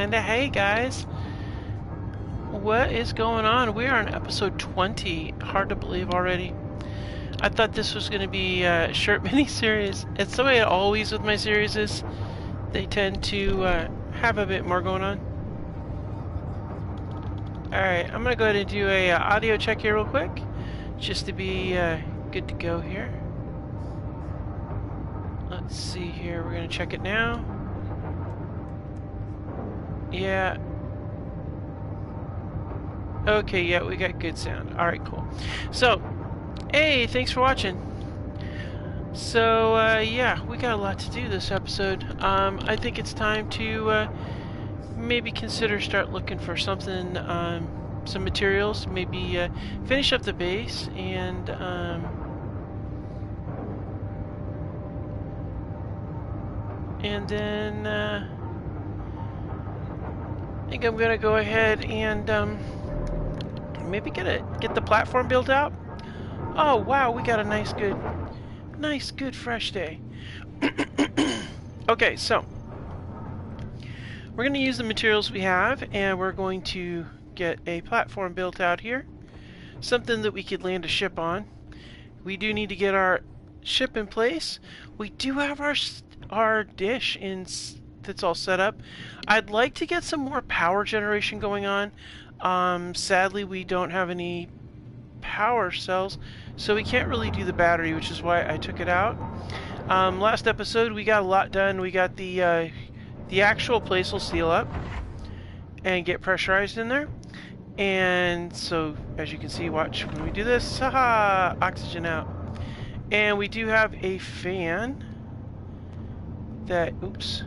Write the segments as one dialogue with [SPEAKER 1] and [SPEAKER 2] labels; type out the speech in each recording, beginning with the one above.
[SPEAKER 1] And hey guys, what is going on? We are on episode 20. Hard to believe already. I thought this was going to be a short mini-series. It's the way it always with my series is. They tend to have a bit more going on. Alright, I'm going to go ahead and do a audio check here real quick. Just to be good to go here. Let's see here. We're going to check it now. Yeah. Okay, yeah, we got good sound. Alright, cool. So, hey, thanks for watching. So, yeah, we got a lot to do this episode. I think it's time to maybe consider start looking for something, some materials, maybe finish up the base, and then I think I'm gonna go ahead and maybe get the platform built out. Oh wow, we got a nice good fresh day. Okay, so we're going to use the materials we have, and we're going to get a platform built out here, something that we could land a ship on. We do need to get our ship in place. We do have our dish that's all set up. I'd like to get some more power generation going on. Sadly, we don't have any power cells, so we can't really do the battery, which is why I took it out. Last episode we got a lot done. We got the actual place will seal up and get pressurized in there, and so as you can see, watch when we do this, haha, oxygen out. And we do have a fan that, oops,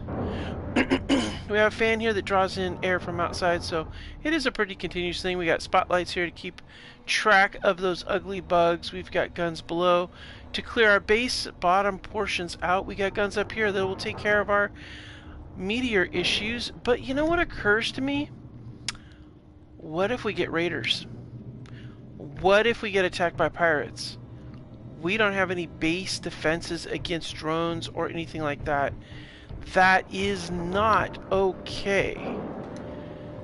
[SPEAKER 1] we have a fan here that draws in air from outside, so it is a pretty continuous thing. We got spotlights here to keep track of those ugly bugs. We've got guns below to clear our base bottom portions out. We got guns up here that will take care of our meteor issues. But you know what occurs to me? What if we get raiders? What if we get attacked by pirates? We don't have any base defenses against drones or anything like that. That is not okay.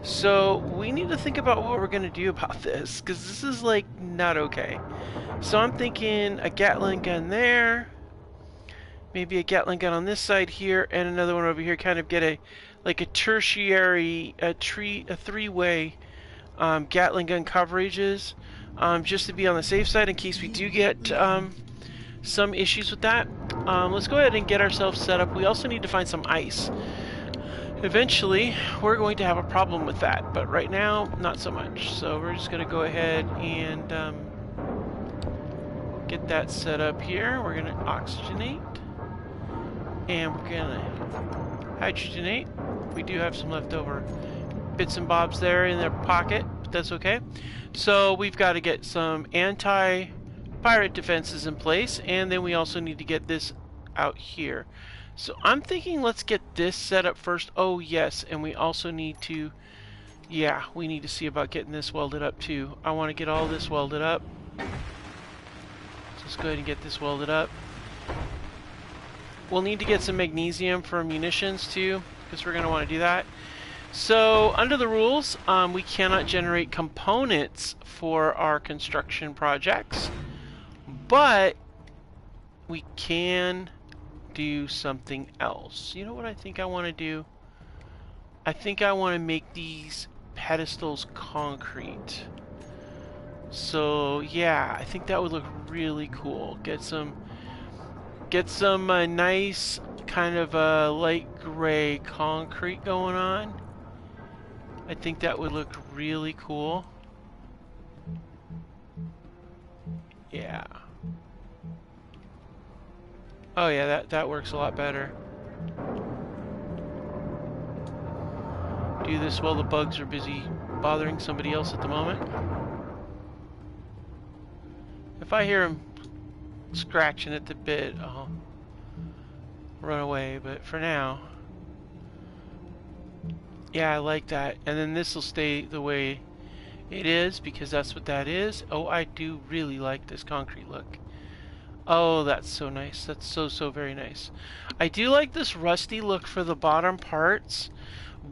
[SPEAKER 1] So we need to think about what we're going to do about this, because this is like not okay. So I'm thinking a Gatling gun there, maybe a Gatling gun on this side here, and another one over here. Kind of get a tertiary, a three-way Gatling gun coverages, just to be on the safe side in case we do get some issues with that. Let's go ahead and get ourselves set up. We also need to find some ice. Eventually, we're going to have a problem with that, but right now, not so much. So we're just going to go ahead and get that set up here. We're going to oxygenate, and we're going to hydrogenate. We do have some leftover bits and bobs there in their pocket, but that's okay. So we've got to get some anti-pirate defenses in place, and then we also need to get this out here. So I'm thinking let's get this set up first. Oh yes, and we also need to, yeah, we need to see about getting this welded up too. I want to get all this welded up. So let's go ahead and get this welded up. We'll need to get some magnesium for munitions too, because we're going to want to do that. So under the rules, we cannot generate components for our construction projects, but we can do something else. You know what I think I want to do? I think I want to make these pedestals concrete. So yeah, I think that would look really cool. Get some nice kind of light gray concrete going on. I think that would look really cool. Yeah. Oh yeah, that works a lot better. Do this while the bugs are busy bothering somebody else at the moment. If I hear them scratching at the bit, I'll run away, but for now, yeah, I like that. And then this will stay the way it is, because that's what that is. Oh, I do really like this concrete look. Oh, that's so nice. That's so very nice. I do like this rusty look for the bottom parts,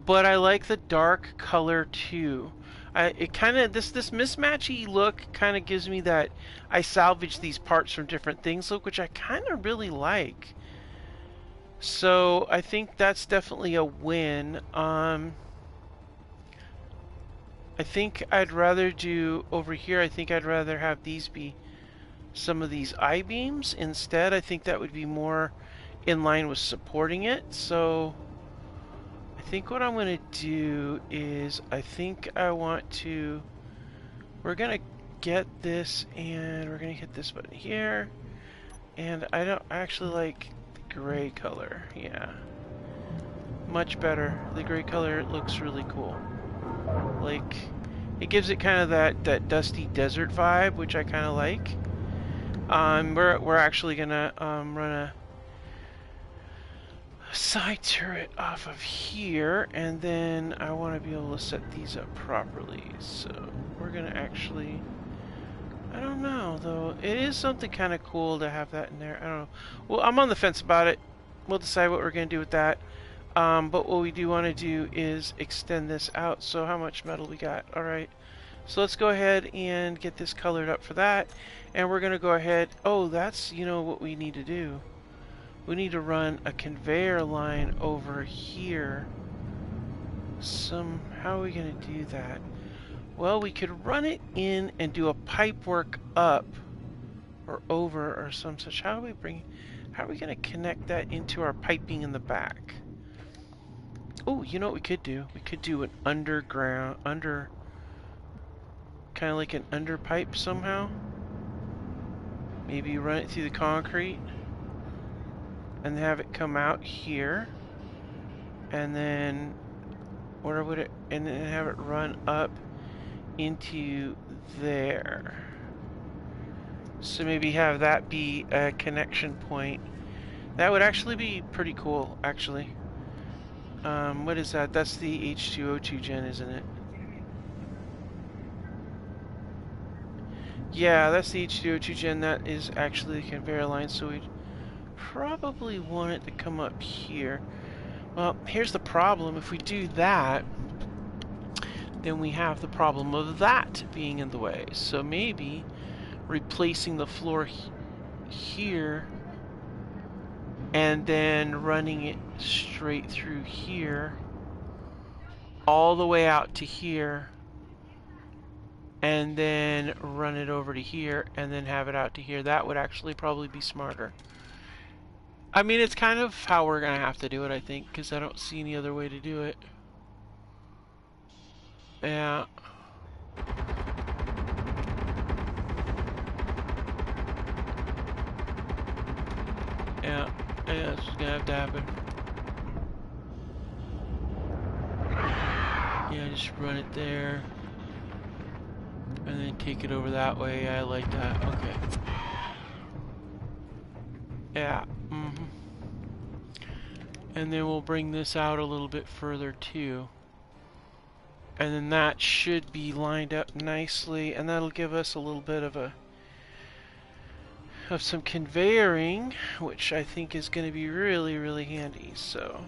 [SPEAKER 1] but I like the dark color too. It kind of this mismatchy look kind of gives me that I salvage these parts from different things look, which I kind of really like. So I think that's definitely a win. I think I'd rather do over here. I think I'd rather have these be some of these I-beams instead. I think that would be more in line with supporting it. So I think what I'm going to do is I think I want to, we're going to get this and we're going to hit this button here. And I don't actually like the gray color. Yeah. Much better. The gray color looks really cool. Like, it gives it kind of that dusty desert vibe, which I kind of like. We're actually gonna run a side turret off of here, and then I want to be able to set these up properly. So we're gonna actually, I don't know though. It is something kind of cool to have that in there. I don't know. Well, I'm on the fence about it. We'll decide what we're gonna do with that. But what we do want to do is extend this out. So how much metal we got? All right. So let's go ahead and get this colored up for that. And we're going to go ahead. Oh, that's, you know, what we need to do. We need to run a conveyor line over here. How are we going to do that? Well, we could run it in and do a pipe work up or over or some such. How are we going to connect that into our piping in the back? Oh, you know what we could do? We could do an kind of like an under pipe somehow. Maybe run it through the concrete and have it come out here, and then where would it? And then have it run up into there. So maybe have that be a connection point. That would actually be pretty cool, actually. What is that? That's the H2O2 gen, isn't it? Yeah, that's the H2O2 gen. That is actually the conveyor line, so we'd probably want it to come up here. Well, here's the problem. If we do that, then we have the problem of that being in the way. So maybe replacing the floor here and then running it straight through here all the way out to here, and then run it over to here and then have it out to here. That would actually probably be smarter. I mean, it's kind of how we're gonna have to do it, I think, because I don't see any other way to do it. Yeah. Yeah, that's what's gonna have to happen. Yeah, just run it there. And then take it over that way. I like that. Okay. Yeah. And then we'll bring this out a little bit further too. And then that should be lined up nicely, and that'll give us a little bit of some conveying, which I think is going to be really, really handy. So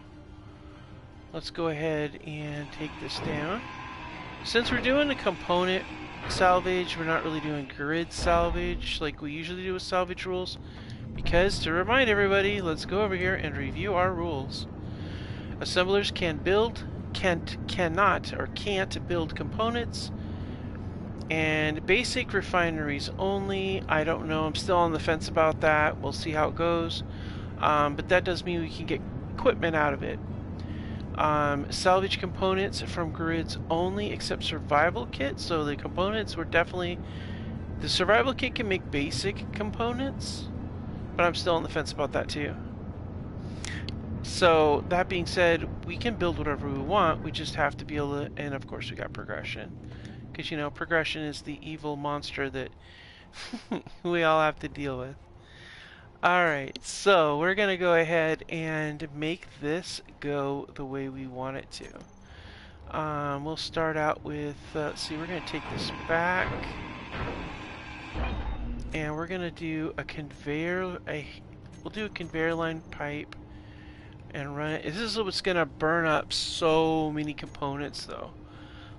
[SPEAKER 1] let's go ahead and take this down. Since we're doing a component salvage, we're not really doing grid salvage like we usually do with salvage rules, because to remind everybody, let's go over here and review our rules. Assemblers can build, cannot or can't build components, and basic refineries only. I don't know, I'm still on the fence about that. We'll see how it goes, but that does mean we can get equipment out of it. Salvage components from grids only, except survival kit. So the components were definitely, the survival kit can make basic components, but I'm still on the fence about that too. So that being said, we can build whatever we want. We just have to be able to, and of course we got progression, because you know progression is the evil monster that we all have to deal with. Alright, so we're going to go ahead and make this go the way we want it to. We'll start out with, let's see, we're going to take this back. And we're going to do a conveyor, we'll do a conveyor line pipe. and run it. This is what's going to burn up so many components, though.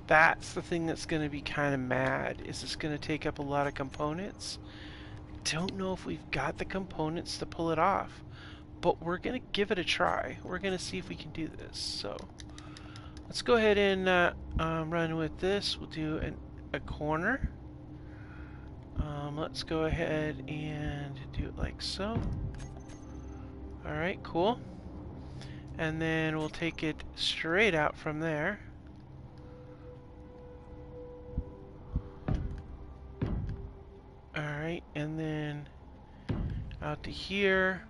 [SPEAKER 1] That's the thing that's going to be kind of mad. Is it's going to take up a lot of components. Don't know if we've got the components to pull it off, but we're going to give it a try. We're going to see if we can do this. So let's go ahead and run with this. We'll do a corner. Let's go ahead and do it like so. Alright, cool. And then we'll take it straight out from there. Alright, and then out to here.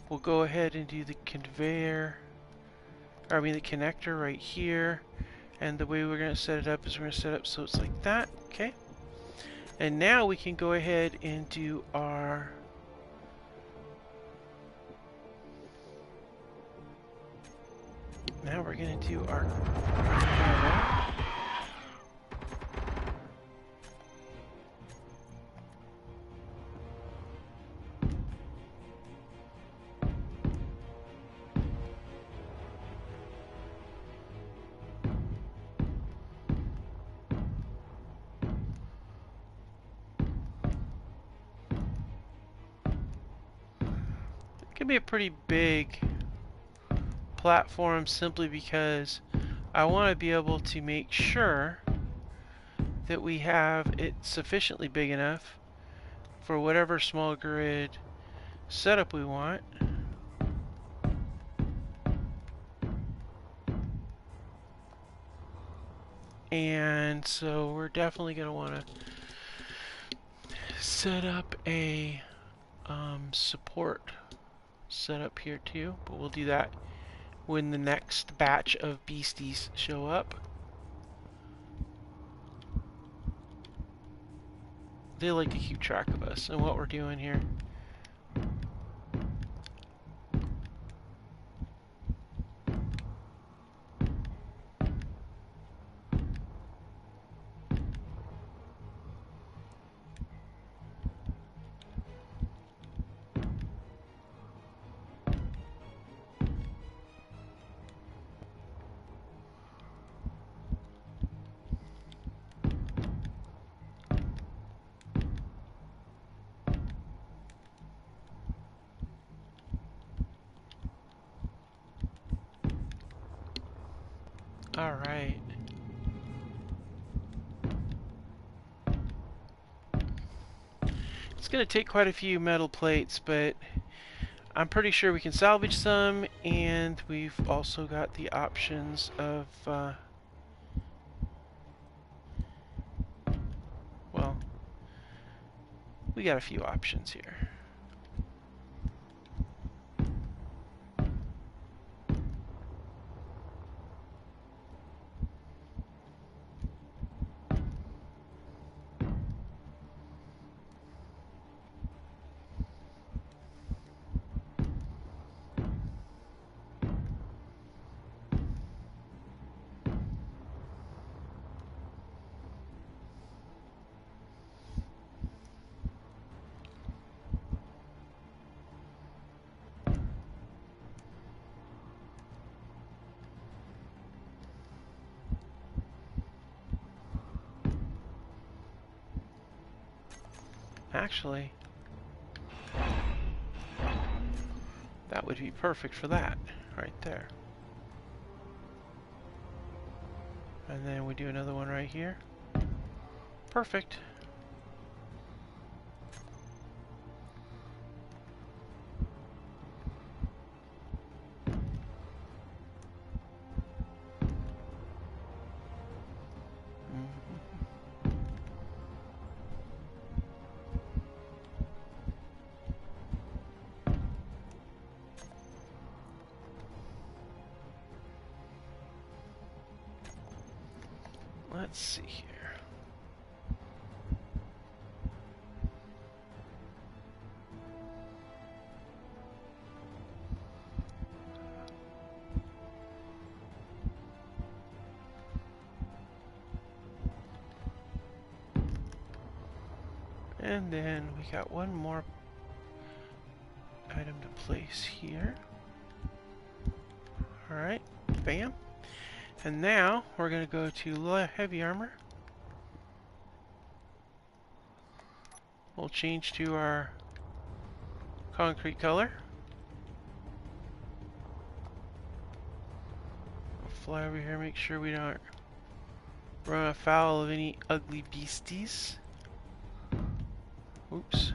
[SPEAKER 1] We'll go ahead and do the conveyor, or I mean the connector right here. And the way we're going to set it up is we're going to set it up so it's like that. Okay. And now we can go ahead and do our now we're going to do our it can be a pretty big platform simply because I want to be able to make sure that we have it sufficiently big enough for whatever small grid setup we want. And so we're definitely going to want to set up a support setup here too, but we'll do that when the next batch of beasties show up. They like to keep track of us and what we're doing here. Alright. It's going to take quite a few metal plates, but I'm pretty sure we can salvage some, and we've also got the options of, well, we got a few options here. Actually, that would be perfect for that, right there. And then we do another one right here. Perfect. Let's see here. And then we got one more item to place here. Alright, bam. And now we're going to go to heavy armor. We'll change to our concrete color. We'll fly over here, make sure we don't run afoul of any ugly beasties. Oops.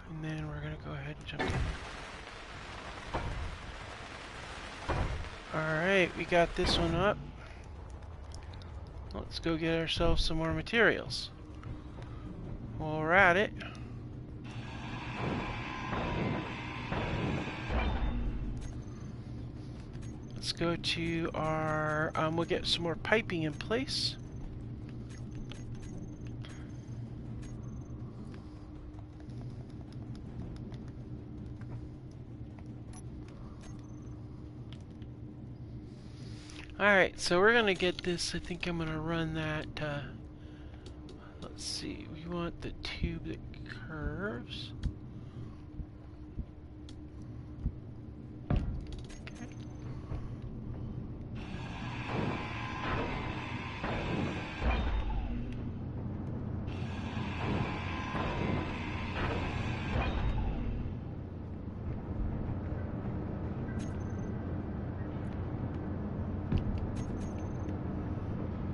[SPEAKER 1] And then we're gonna go ahead and jump in. Alright, we got this one up. Let's go get ourselves some more materials. While we're at it, let's go to our, we'll get some more piping in place. Alright, so we're gonna get this. I think I'm gonna run that, let's see, we want the tube that curves.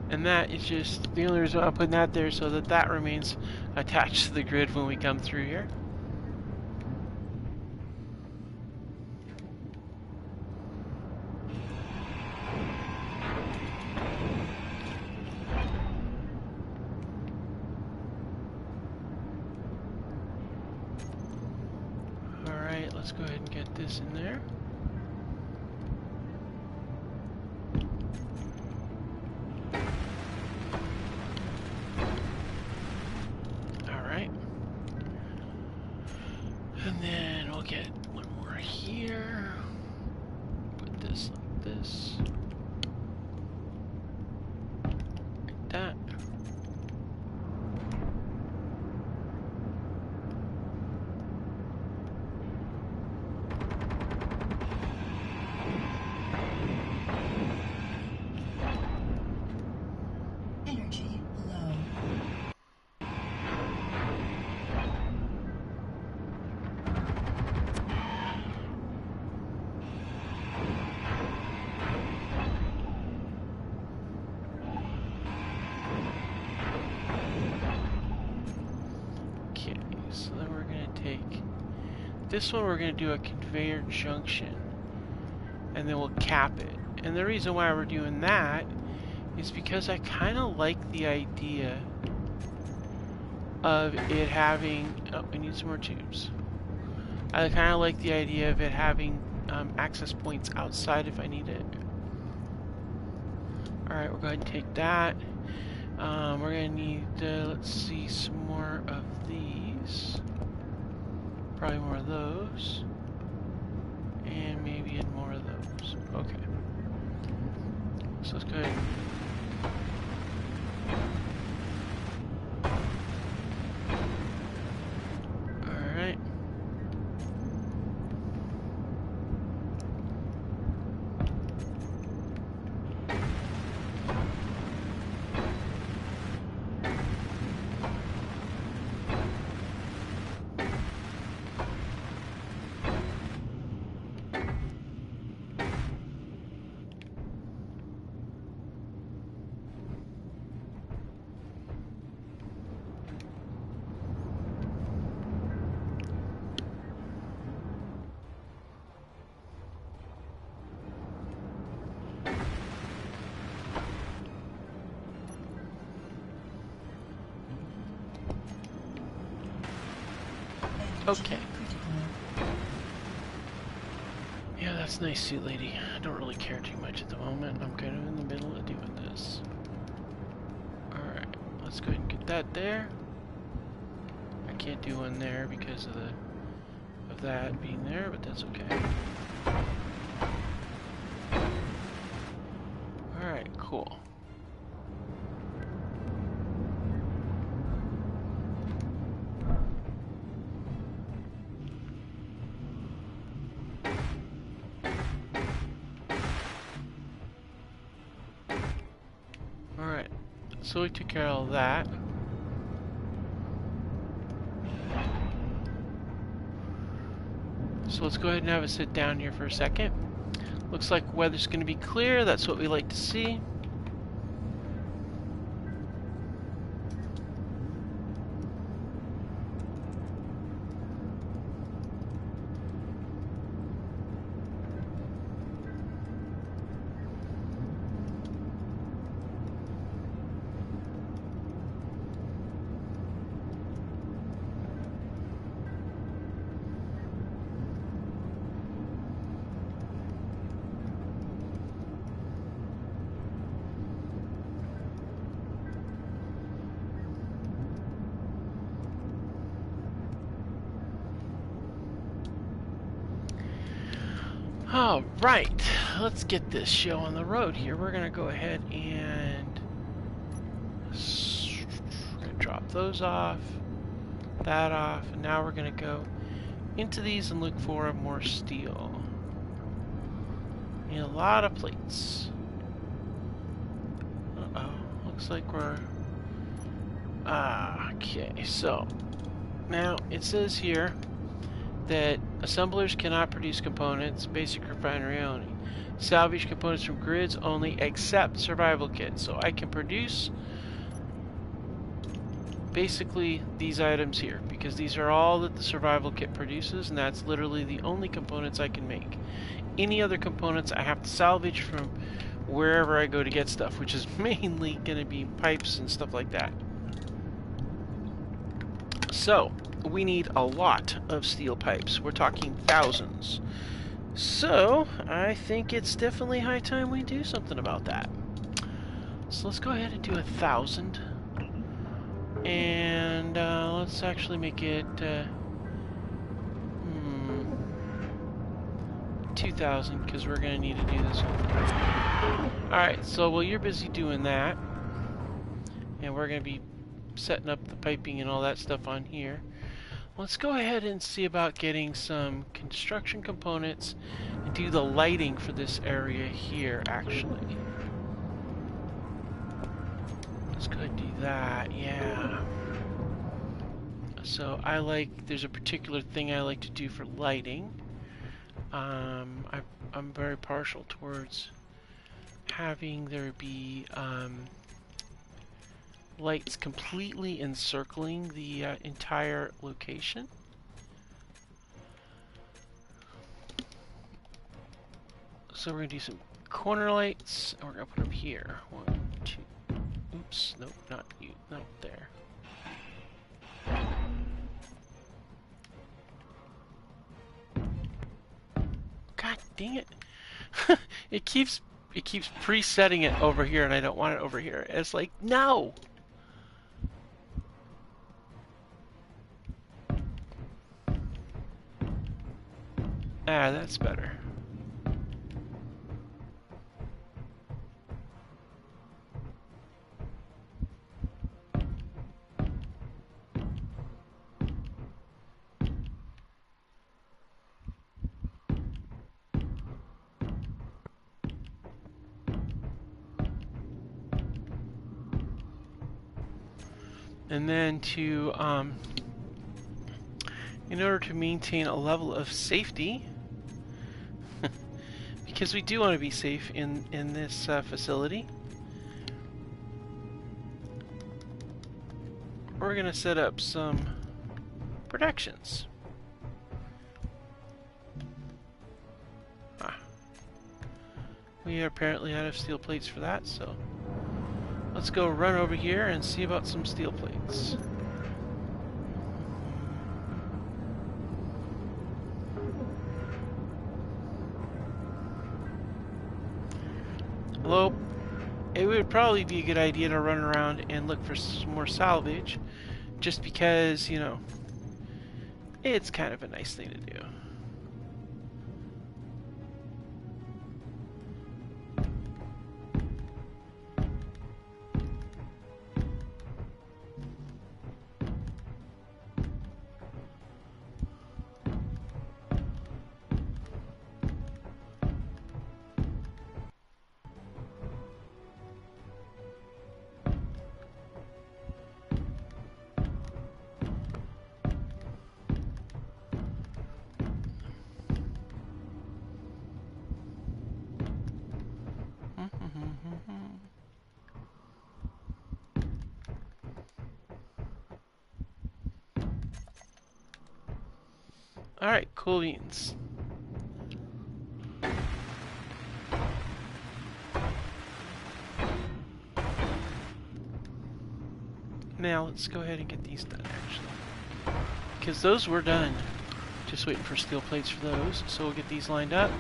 [SPEAKER 1] And that is just, the only reason I'm putting that there so that that remains attached to the grid when we come through here. Alright, let's go ahead and get this in there. And then we'll get one more here. Put this like this. Like that.
[SPEAKER 2] Energy low.
[SPEAKER 1] So then we're going to take this one, we're going to do a conveyor junction, and then we'll cap it. And the reason why we're doing that is because I kind of like the idea of it having, oh, we need some more tubes. I kind of like the idea of it having access points outside if I need it. Alright, we'll go ahead and take that. We're going to need, let's see, some more of these. Probably more of those. And maybe more of those. Okay. So let's go ahead. Alright. Okay. Yeah, that's nice, suit lady. I don't really care too much at the moment. I'm kind of in the middle of doing this. Alright, let's go ahead and get that there. I I can't do one there because of that being there, but that's okay. Alright, cool. Alright, so we took care of that. So let's go ahead and have a sit down here for a second. Looks like weather's going to be clear. That's what we like to see. All right, let's get this show on the road here. We're gonna go ahead and drop those off, that off, and now we're gonna go into these and look for more steel. Need a lot of plates. Uh-oh, looks like we're... okay, so now it says here that assemblers cannot produce components, basic refinery only. Salvage components from grids only except survival kits. So I can produce basically these items here because these are all that the survival kit produces, and that's literally the only components I can make. Any other components I have to salvage from wherever I go to get stuff, which is mainly going to be pipes and stuff like that. So we need a lot of steel pipes. We're talking thousands. So I think it's definitely high time we do something about that. So let's go ahead and do 1,000. And let's actually make it 2,000 because we're going to need to do this one. Alright, so while you're busy doing that, and we're going to be setting up the piping and all that stuff on here, let's go ahead and see about getting some construction components and do the lighting for this area here, actually. Let's go ahead and do that, yeah. So there's a particular thing I like to do for lighting. I'm very partial towards having there be lights completely encircling the entire location. So we're going to do some corner lights, and we're going to put them here. 1, 2, oops, nope, not you, not there. God dang it. It keeps presetting it over here, and I don't want it over here. It's like, no! Ah, that's better. And then in order to maintain a level of safety, because we do want to be safe in this facility, we're going to set up some protections. We are apparently out of steel plates for that, so let's go run over here and see about some steel plates. Although, it would probably be a good idea to run around and look for some more salvage, just because, you know, It's kind of a nice thing to do. Alright, cool beans. Now let's go ahead and get these done actually. Because those were done. Just waiting for steel plates for those. So we'll get these lined up.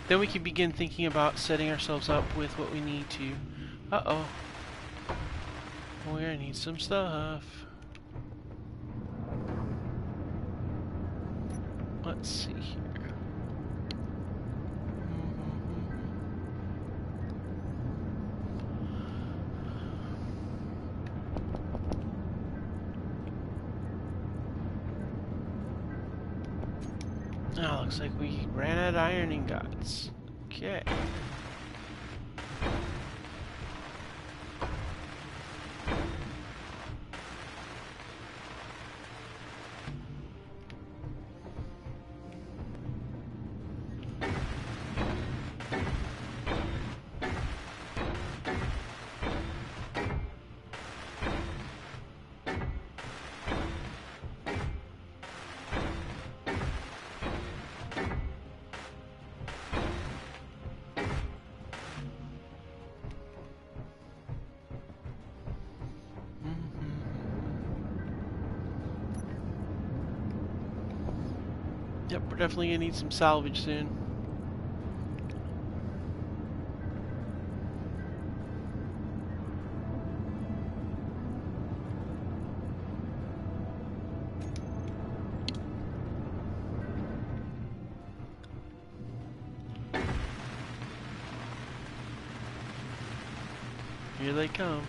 [SPEAKER 1] Then we can begin thinking about setting ourselves up with what we need to. Uh-oh. We're gonna need some stuff. Let's see here. Oh, looks like we ran out of iron ingots. Okay. Yep, we're definitely gonna need some salvage soon. Here they come.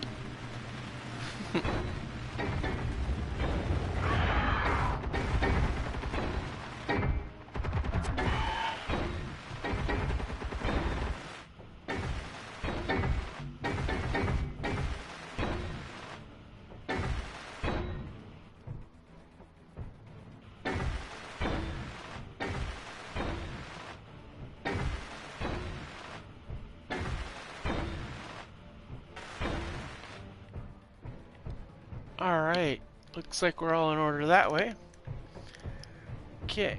[SPEAKER 1] Alright, looks like we're all in order that way. Okay.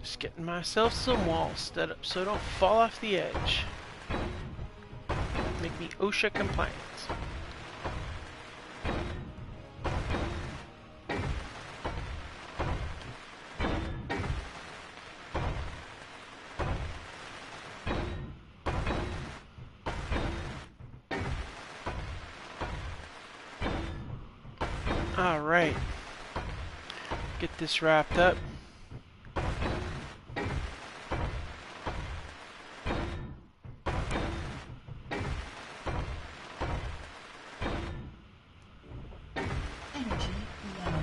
[SPEAKER 1] Just getting myself some walls set up so I don't fall off the edge. Make me OSHA compliant. Alright. Get this wrapped up.
[SPEAKER 2] Energy low.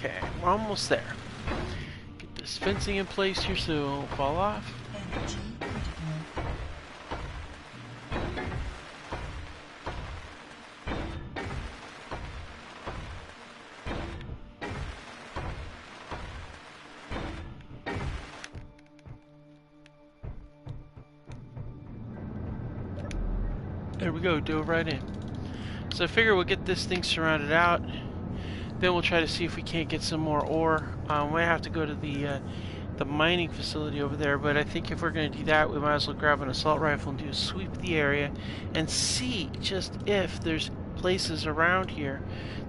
[SPEAKER 1] Okay, we're almost there. Get this fencing in place here so it won't fall off.
[SPEAKER 2] Energy critical.
[SPEAKER 1] There we go, dove right in. So I figure we'll get this thing surrounded out. Then we'll try to see if we can't get some more ore. We might have to go to the mining facility over there, but I think if we're going to do that, we might as well grab an assault rifle and do a sweep of the area and see just if there's places around here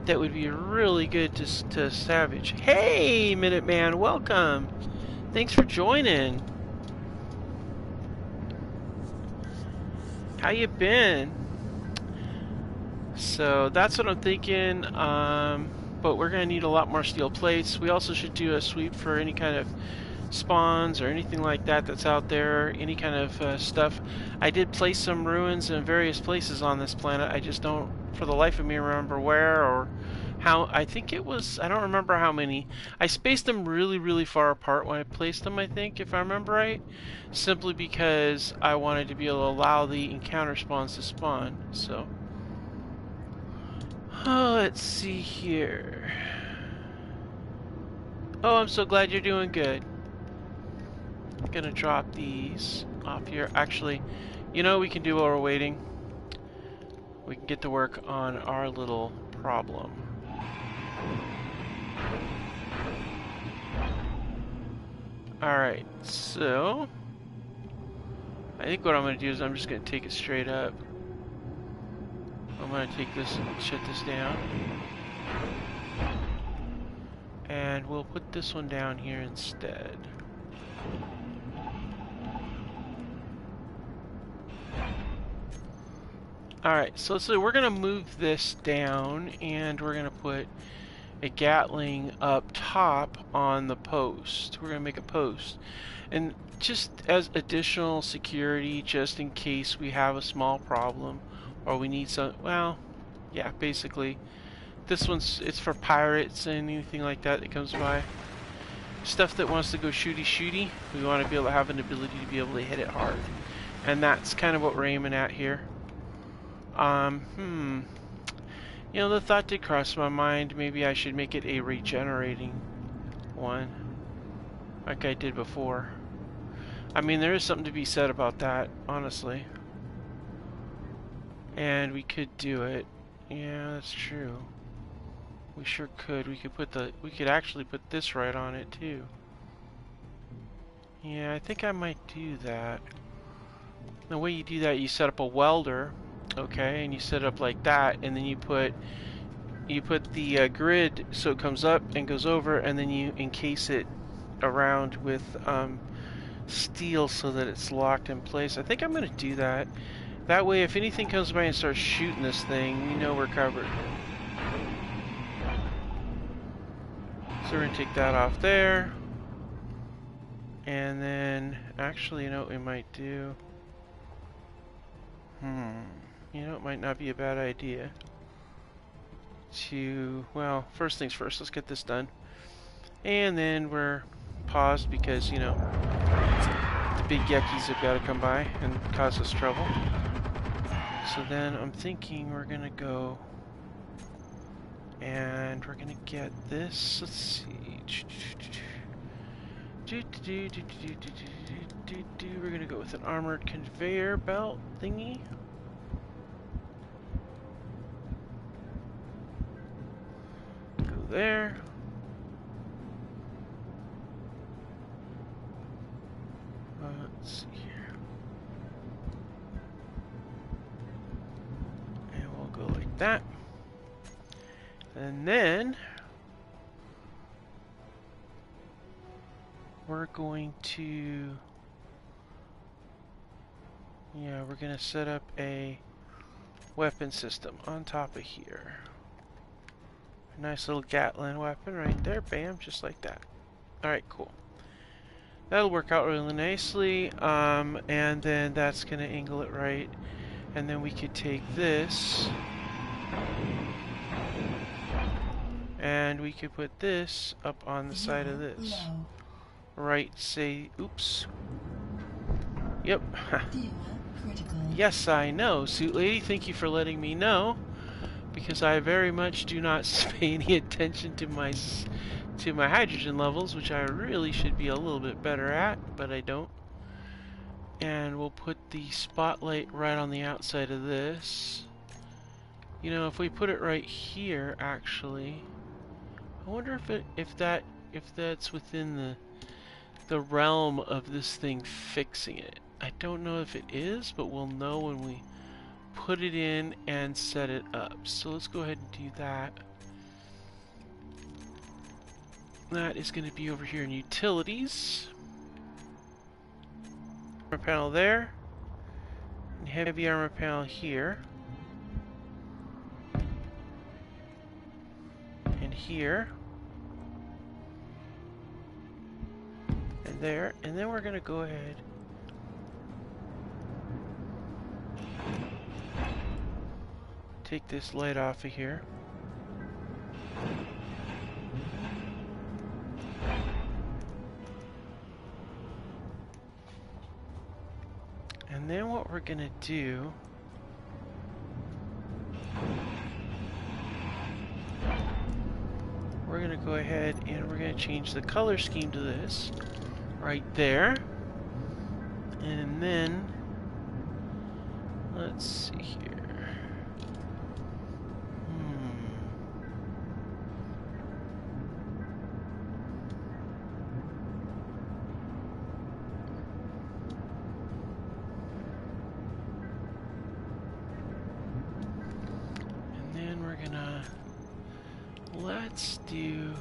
[SPEAKER 1] that would be really good to salvage. Hey, Minuteman, welcome! Thanks for joining. How you been? So that's what I'm thinking, but we're going to need a lot more steel plates. We also should do a sweep for any kind of spawns or anything like that that's out there, any kind of stuff. I did place some ruins in various places on this planet. I just don't, for the life of me, remember where or how. I think it was, I don't remember how many. I spaced them really, really far apart when I placed them, I think, if I remember right, simply because I wanted to be able to allow the encounter spawns to spawn. So let's see here. Oh, I'm so glad you're doing good. I'm gonna drop these off here. Actually, you know what we can do while we're waiting? We can get to work on our little problem. Alright, so I think what I'm gonna do is I'm just gonna take it straight up. I'm gonna take this and shut this down. And we'll put this one down here instead. Alright, so we're gonna move this down and we're gonna put a Gatling up top on the post. We're gonna make a post. And just as additional security, just in case we have a small problem or we need some, well, yeah, basically. This one's, it's for pirates and anything like that that comes by. Stuff that wants to go shooty, we want to be able to have an ability to be able to hit it hard. And that's kind of what we're aiming at here. You know, the thought did cross my mind, maybe I should make it a regenerating one, like I did before. I mean, there is something to be said about that, honestly. And we could do it. Yeah, that's true. We sure could. We could actually put this right on it too. Yeah, I think I might do that. The way you do that, you set up a welder, okay, and you set it up like that, and then you put the grid so it comes up and goes over, and then you encase it around with steel so that it's locked in place. I think I'm going to do that. That way, if anything comes by and starts shooting this thing, we know we're covered. So we're going to take that off there. And then, actually, you know what we might do? You know, it might not be a bad idea to, well, first things first, let's get this done. And then we're paused because, you know, the big yuckies have got to come by and cause us trouble. So then I'm thinking we're going to go and we're going to get this, let's see. We're going to go with an armored conveyor belt thingy. Go there. Let's see here. And we'll go like that. And then we're going to, yeah, we're going to set up a weapon system on top of here. A nice little Gatling weapon right there, bam, just like that. Alright, cool. That'll work out really nicely, and then that's going to angle it right. And then we could take this And we could put this up on the side of this.
[SPEAKER 2] Low.
[SPEAKER 1] Right, say, oops. Yep.
[SPEAKER 2] Fuel critical.
[SPEAKER 1] Yes, I know, Suit Lady. Thank you for letting me know, because I very much do not pay any attention to my hydrogen levels, which I really should be a little bit better at, but I don't. And we'll put the spotlight right on the outside of this. You know, if we put it right here, actually, I wonder if that's within the realm of this thing fixing it. I don't know if it is, but we'll know when we put it in and set it up. So let's go ahead and do that. That is going to be over here in utilities. Armor panel there. And heavy armor panel here. And here. And there. And then we're going to go ahead take this light off of here. And then what we're gonna do, we're gonna go ahead and we're gonna change the color scheme to this right there. And then let's see here. Let's do...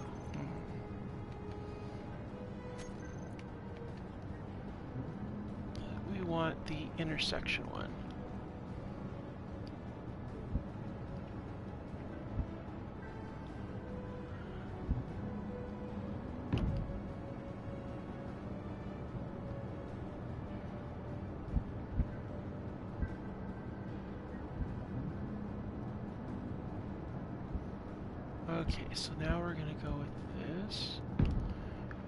[SPEAKER 1] We want the intersection one. Okay, so now we're gonna go with this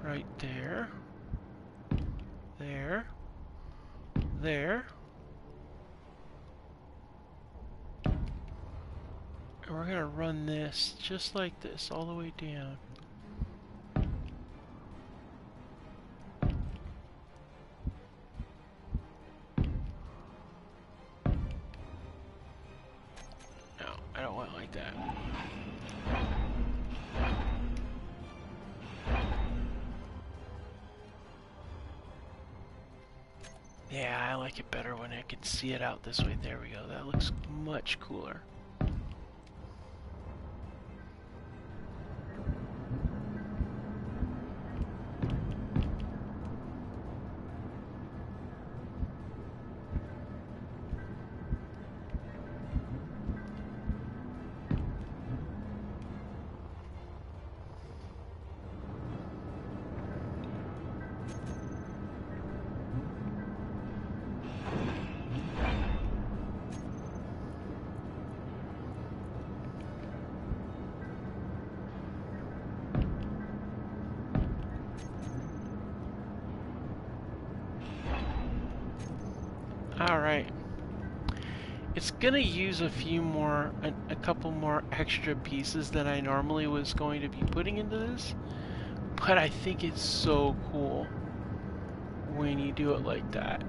[SPEAKER 1] right there, there, there, and we're gonna run this just like this all the way down. No, I don't want it like that. Yeah, I like it better when I can see it out this way. There we go. That looks much cooler. Alright. It's gonna use a couple more extra pieces than I normally was going to be putting into this, but I think it's so cool when you do it like that.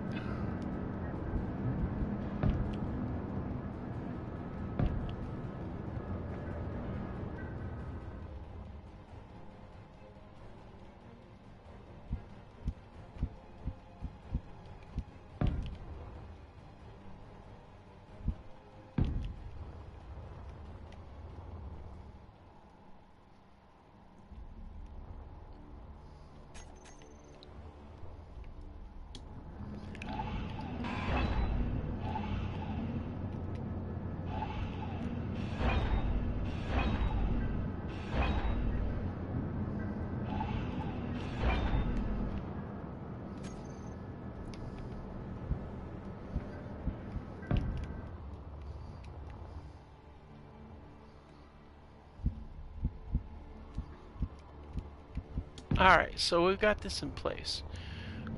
[SPEAKER 1] Alright, so we've got this in place.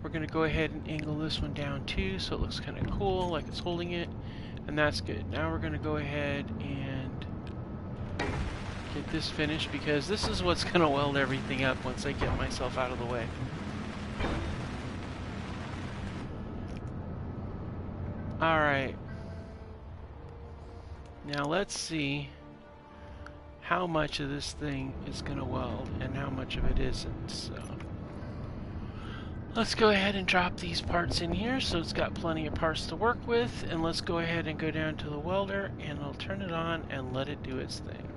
[SPEAKER 1] We're going to go ahead and angle this one down too, so it looks kind of cool, like it's holding it. And that's good. Now we're going to go ahead and get this finished, because this is what's going to weld everything up once I get myself out of the way. Alright. Now let's see how much of this thing is going to weld and how much of it isn't. So let's go ahead and drop these parts in here so it's got plenty of parts to work with, and let's go ahead and go down to the welder and I'll turn it on and let it do its thing.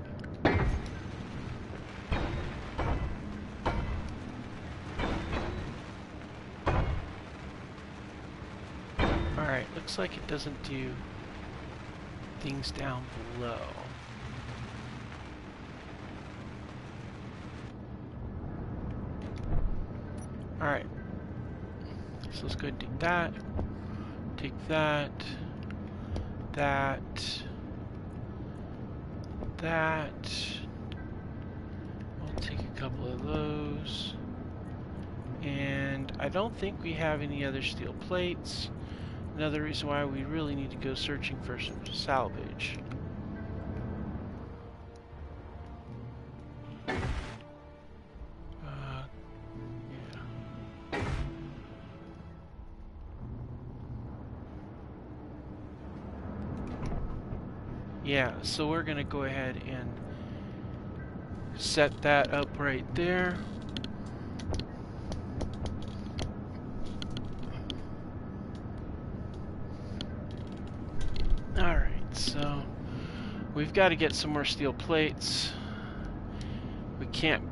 [SPEAKER 1] Alright, looks like it doesn't do things down below. Alright, so let's go ahead and take that, that. We'll take a couple of those. And I don't think we have any other steel plates. Another reason why we really need to go searching for some salvage. Yeah, so we're gonna go ahead and set that up right there. Alright, so we've got to get some more steel plates. We can't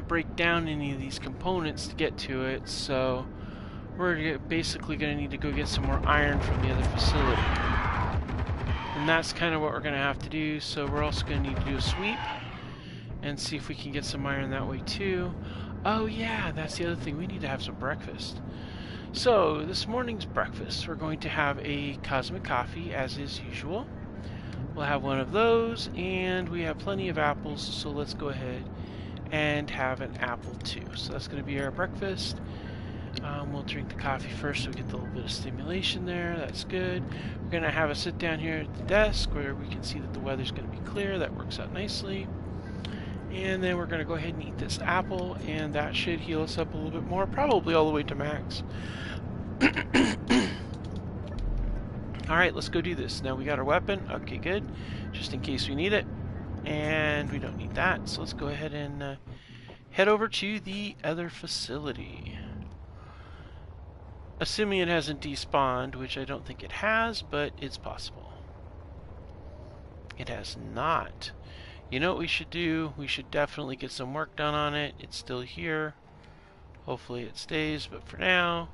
[SPEAKER 1] break down any of these components to get to it, so we're basically going to need to go get some more iron from the other facility. And that's kind of what we're going to have to do, so we're also going to need to do a sweep and see if we can get some iron that way too. Oh yeah, that's the other thing, we need to have some breakfast. So, this morning's breakfast, we're going to have a cosmic coffee, as is usual. We'll have one of those, and we have plenty of apples, so let's go ahead and have an apple too. So that's going to be our breakfast. We'll drink the coffee first so we get a little bit of stimulation there. That's good. We're going to have a sit down here at the desk where we can see that the weather's going to be clear. That works out nicely. And then we're going to go ahead and eat this apple, and that should heal us up a little bit more, probably all the way to max. Alright, let's go do this. Now we got our weapon. Okay, good. Just in case we need it. And we don't need that, so let's go ahead and head over to the other facility. Assuming it hasn't despawned, which I don't think it has, but it's possible. It has not. You know what we should do? We should definitely get some work done on it. It's still here. Hopefully it stays, but for now,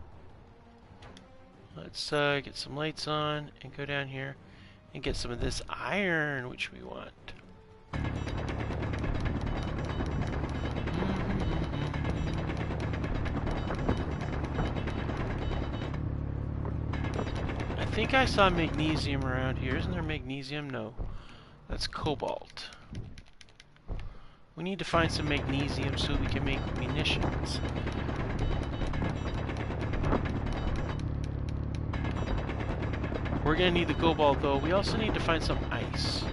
[SPEAKER 1] let's get some lights on and go down here and get some of this iron, which we want. I think I saw magnesium around here. Isn't there magnesium? No. That's cobalt. We need to find some magnesium so we can make munitions. We're gonna need the cobalt though. We also need to find some ice.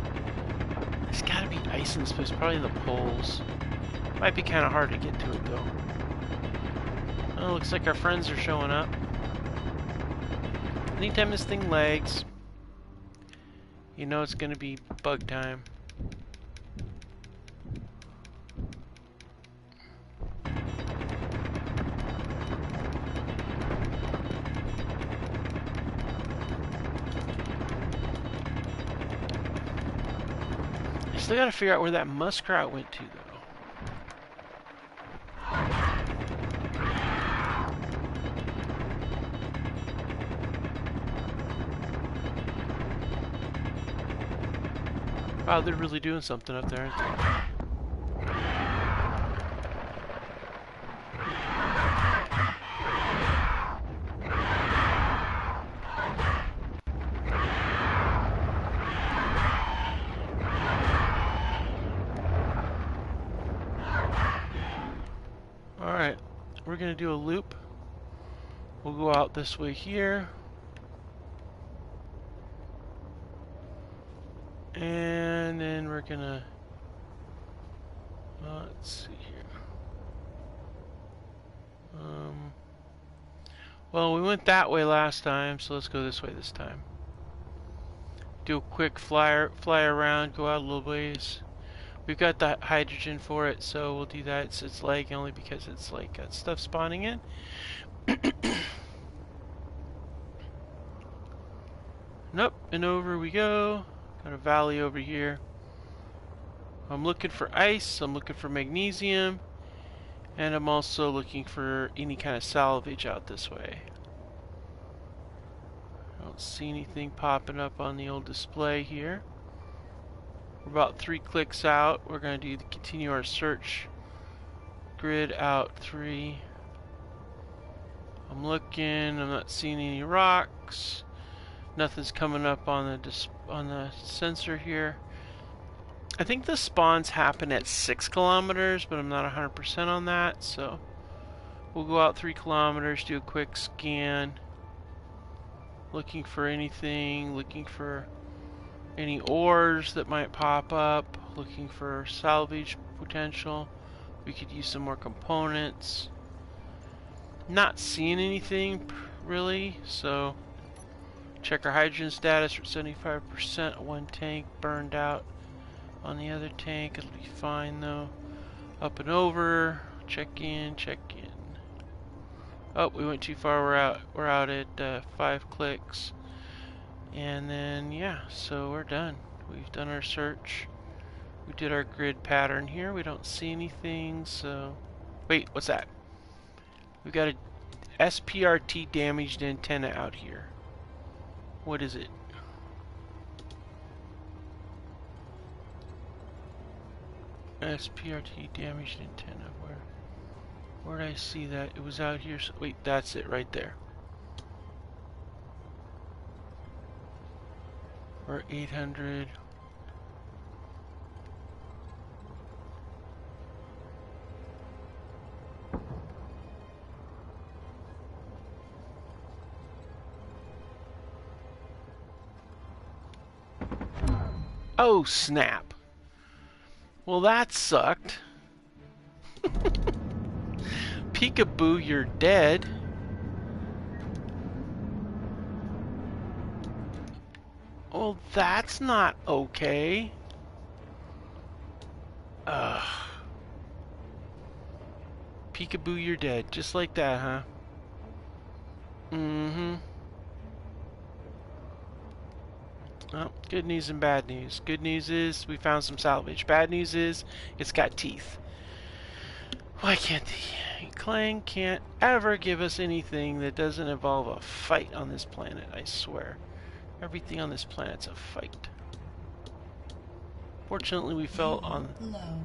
[SPEAKER 1] There's gotta be ice in this place, probably in the poles. Might be kinda hard to get to it though. Oh, looks like our friends are showing up. Anytime this thing lags, you know it's gonna be bug time. I still gotta figure out where that muskrat went to, though. Wow, they're really doing something up there, aren't they? Alright, we're gonna do a loop. We'll go out this way here. And then we're gonna, let's see here. Well, we went that way last time, so let's go this way this time. Do a quick fly around, go out a little ways. We've got the hydrogen for it, so we'll do that. It's lagging only because it's like got stuff spawning in. Nope, and over we go. Got a valley over here. I'm looking for ice, I'm looking for magnesium, and I'm also looking for any kind of salvage out this way. I don't see anything popping up on the old display here. We're about 3 clicks out. We're going to continue our search. Grid out 3. I'm looking, I'm not seeing any rocks. Nothing's coming up on the sensor here. I think the spawns happen at 6 kilometers, but I'm not 100% on that, so we'll go out 3 kilometers, do a quick scan. Looking for anything, looking for any ores that might pop up, looking for salvage potential. We could use some more components. Not seeing anything really, so check our hydrogen status. We're at 75%. One tank burned out on the other tank. It'll be fine though. Up and over. Check in, check in. Oh, we went too far. We're out at 5 clicks. And then yeah, so we're done. We've done our search. We did our grid pattern here. We don't see anything, so wait, what's that? We've got a SPRT damaged antenna out here. What is it? SPRT damaged antenna. Where did I see that? It was out here. So, wait, that's it right there. We're 800. Oh, snap. Well, that sucked. Peekaboo, you're dead. Well, that's not okay. Ugh. Peekaboo, you're dead. Just like that, huh? Mm-hmm. Well, good news and bad news. Good news is we found some salvage. Bad news is it's got teeth. Why can't the Clang can't ever give us anything that doesn't involve a fight on this planet, I swear. Everything on this planet's a fight. Fortunately, we fell on...
[SPEAKER 2] Low.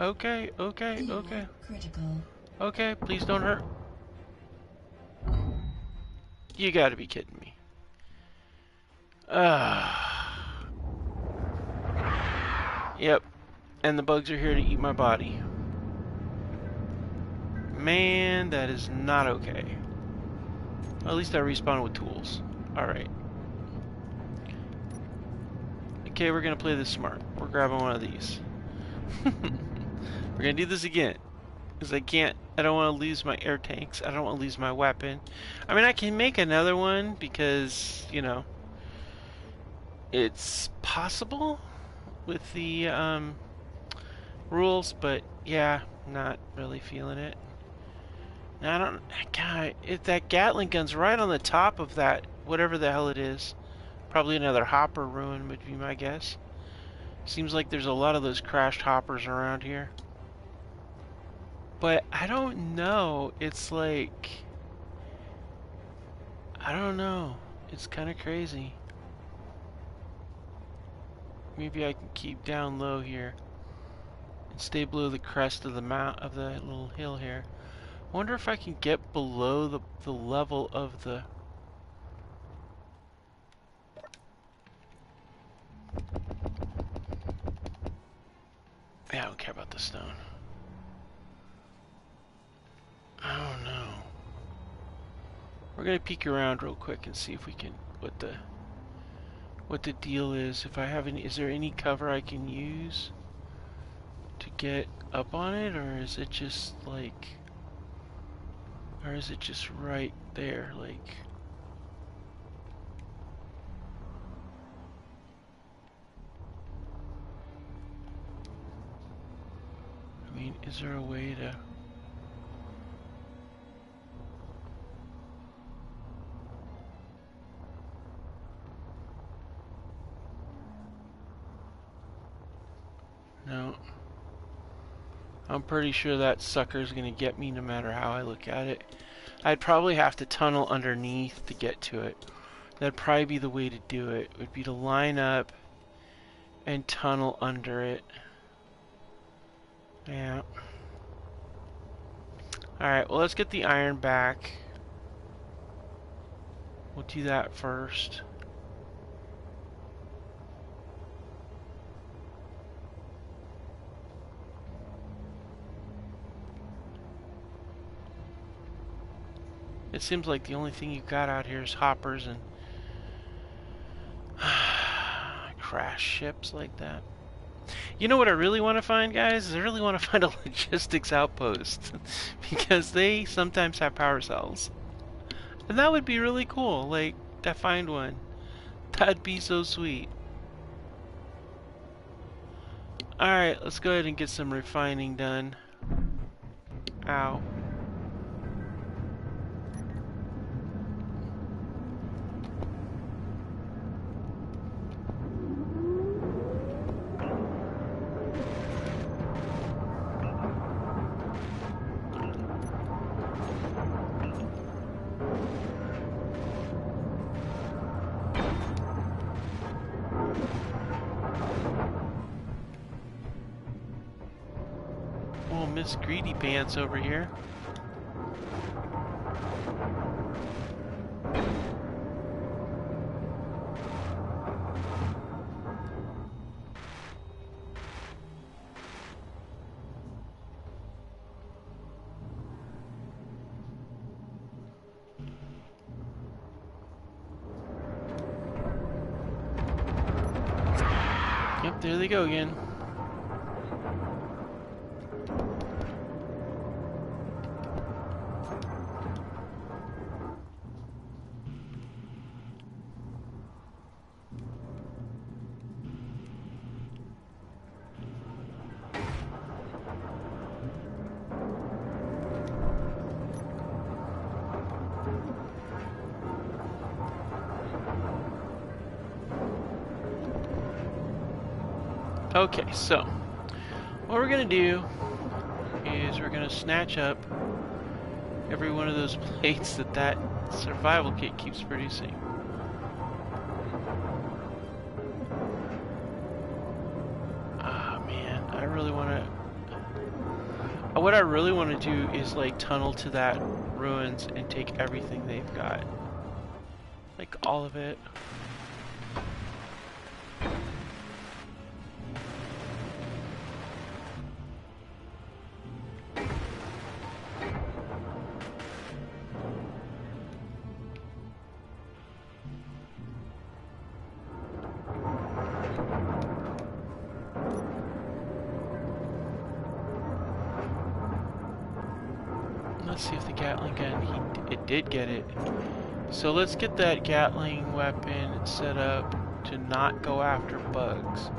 [SPEAKER 1] Okay, okay, okay.
[SPEAKER 2] Critical.
[SPEAKER 1] Okay, please don't hurt. You gotta be kidding me. Yep. And the bugs are here to eat my body. Man, that is not okay. At least I respawned with tools. Alright. Okay, we're gonna play this smart. We're grabbing one of these. We're gonna do this again. Because I don't want to lose my air tanks. I don't want to lose my weapon. I mean, I can make another one because, you know, it's possible with the rules, but yeah, not really feeling it. Now, I don't, God, if that Gatling gun's right on the top of that, whatever the hell it is, probably another hopper ruin would be my guess. Seems like there's a lot of those crashed hoppers around here. But I don't know, it's like, I don't know, it's kind of crazy. Maybe I can keep down low here and stay below the crest of the little hill here. I wonder if I can get below the level of the... Yeah, I don't care about the stone. Oh no. We're gonna peek around real quick and see if we can what the deal is. If I have any, is there any cover I can use to get up on it, or is it just like, or is it just right there, like? I mean, is there a way to? No. I'm pretty sure that sucker's gonna get me no matter how I look at it. I'd probably have to tunnel underneath to get to it. That'd probably be the way to do it, would be to line up and tunnel under it. Yeah. Alright, well, let's get the iron back. We'll do that first. It seems like the only thing you've got out here is hoppers and crash ships like that. You know what I really want to find, guys? Is I really want to find a logistics outpost. Because they sometimes have power cells. And that would be really cool, like, to find one. That'd be so sweet. Alright, let's go ahead and get some refining done. Ow. Oh, Miss Greedy Pants over here. Yep, there they go again. Okay, so what we're gonna do is we're gonna snatch up every one of those plates that survival kit keeps producing. Ah, man, I really want to. What I really want to do is like tunnel to that ruins and take everything they've got, like all of it. Let's see if the Gatling gun, it did get it. So let's get that Gatling weapon set up to not go after bugs.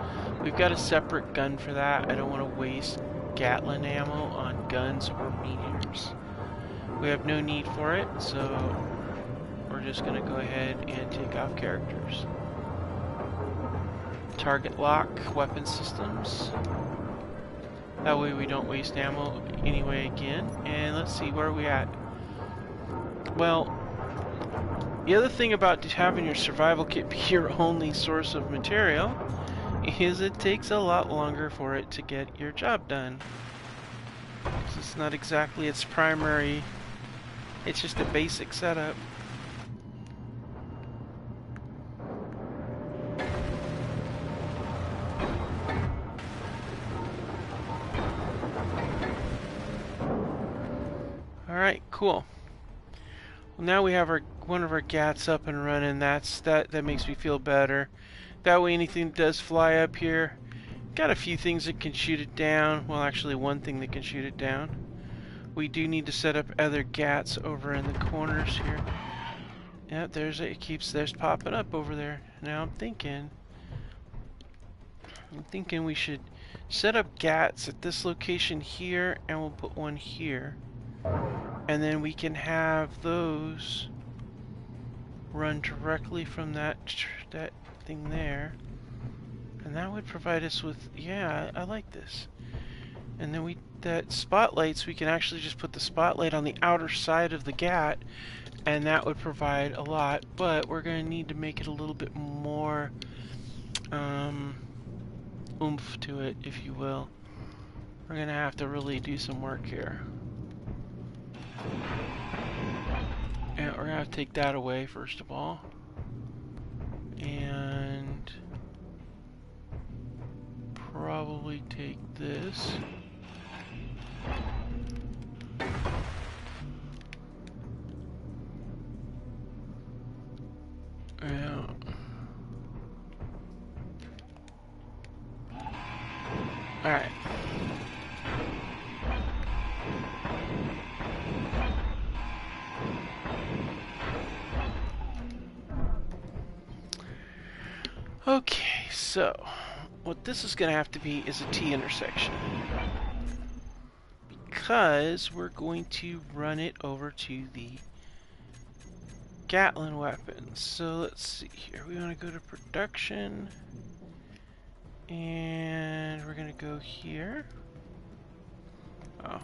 [SPEAKER 1] We've got a separate gun for that. I don't want to waste Gatling ammo on guns or meteors. We have no need for it, so we're just going to go ahead and take off characters. Target lock, weapon systems. That way we don't waste ammo anyway again. And let's see, where are we at? Well, the other thing about having your survival kit be your only source of material is it takes a lot longer for it to get your job done. It's not exactly its primary, it's just a basic setup. cool. Well, now we have our one of our GATs up and running. That makes me feel better. That way anything that does fly up here, got a few things that can shoot it down. Well, actually one thing that can shoot it down. We do need to set up other GATs over in the corners here. Yeah, there's popping up over there. Now I'm thinking we should set up GATs at this location here, and we'll put one here. And then we can have those run directly from that thing there. And that would provide us with, yeah, I like this. And then that spotlights, we can actually just put the spotlight on the outer side of the GAT, and that would provide a lot, but we're going to need to make it a little bit more oomph to it, if you will. We're going to have to really do some work here. And we're going to have to take that away, first of all. And probably take this. Yeah. Alright. Okay, so what this is going to have to be is a T intersection. Because we're going to run it over to the Gatling weapons. So let's see here. We want to go to production. And we're going to go here. Oh.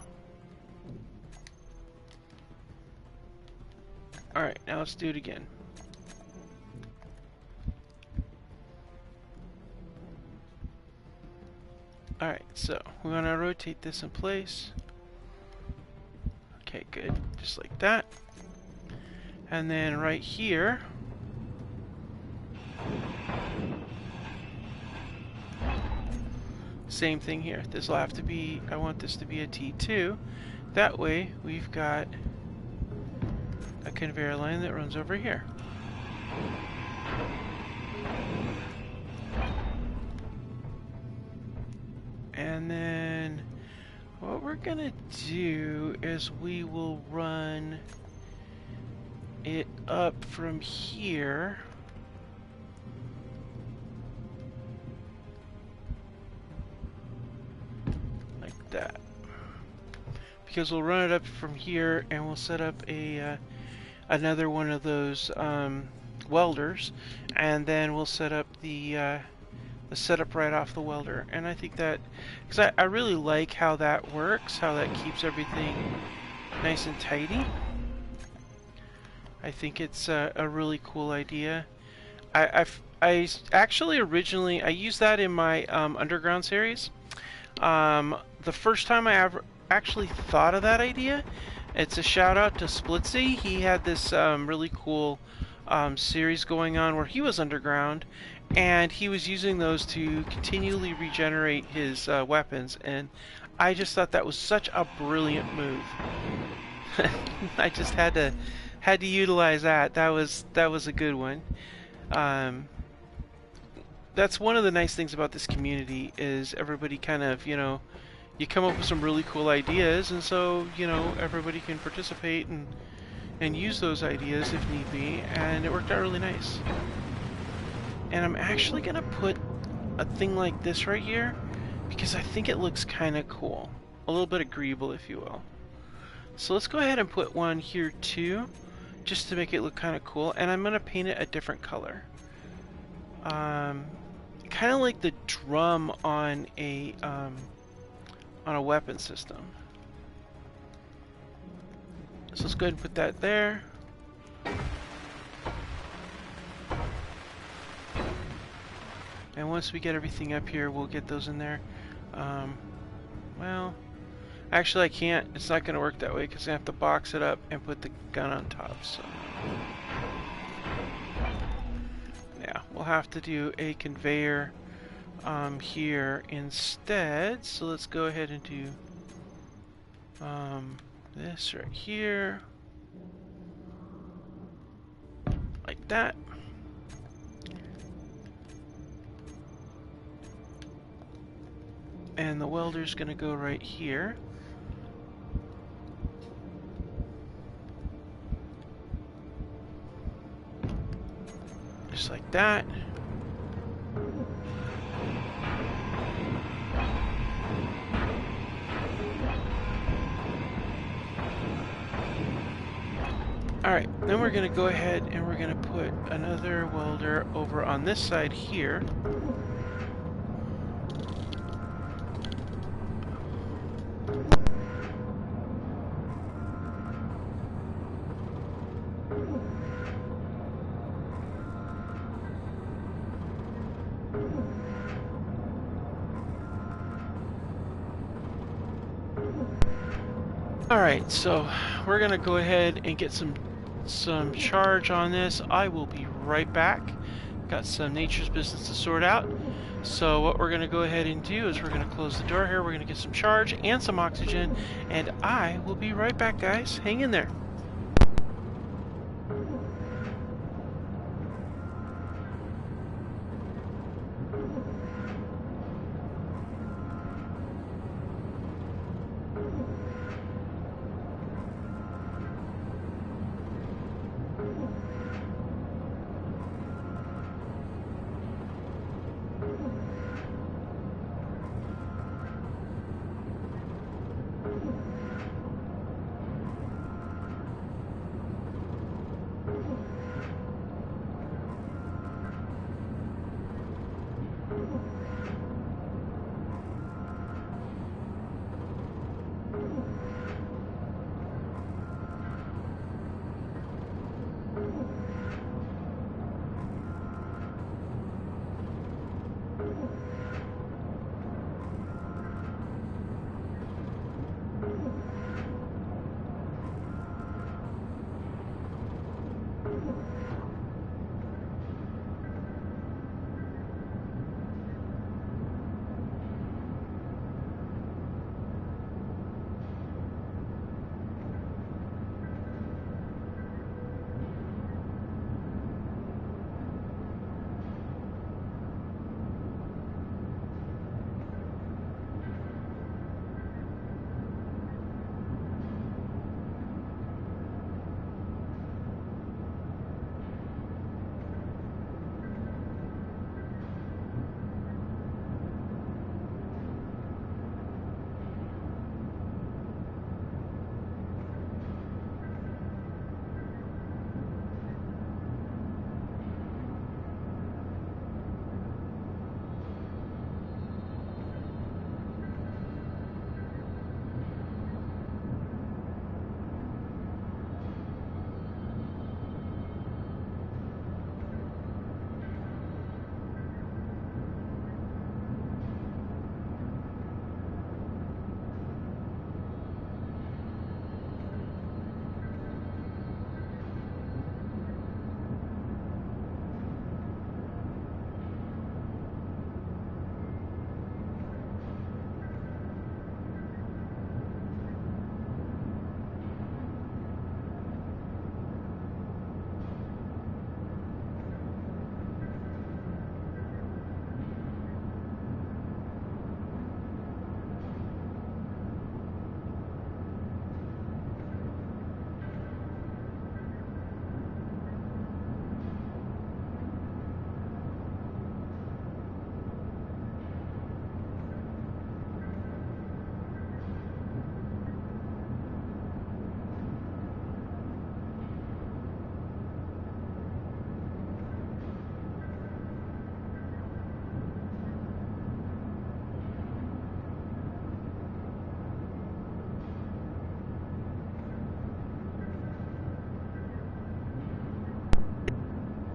[SPEAKER 1] Alright, now let's do it again. Alright, so we want to rotate this in place. Okay, good. Just like that. And then right here, same thing here. This will have to be, I want this to be a T2. That way we've got a conveyor line that runs over here. And then what we're gonna do is we will run it up from here. Like that. Because we'll run it up from here and we'll set up a another one of those welders, and then we'll set up the setup right off the welder. And I think that, because I really like how that works, how that keeps everything nice and tidy. I think it's a really cool idea. I actually originally I used that in my Underground series. The first time I ever actually thought of that idea, it's a shout out to Splitsy. He had this really cool series going on where he was underground, and he was using those to continually regenerate his weapons, and I just thought that was such a brilliant move. I just had to utilize that. That was a good one. That's one of the nice things about this community is everybody kind of, you know, you come up with some really cool ideas, and so, you know, everybody can participate and use those ideas if need be, and it worked out really nice. And I'm actually gonna put a thing like this right here because I think it looks kind of cool, a little bit agreeable, if you will. So let's go ahead and put one here too, just to make it look kind of cool, and I'm gonna paint it a different color. Kind of like the drum on a weapon system. So let's go ahead and put that there. And once we get everything up here, we'll get those in there. Well, actually I can't. It's not going to work that way because I have to box it up and put the gun on top. So yeah, we'll have to do a conveyor here instead. So let's go ahead and do this right here. Like that. And the welder's going to go right here. Just like that. Alright, then we're going to go ahead and we're going to put another welder over on this side here. Alright, so we're going to go ahead and get some charge on this. I will be right back. Got some nature's business to sort out. So what we're going to go ahead and do is we're going to close the door here. We're going to get some charge and some oxygen. And I will be right back, guys. Hang in there.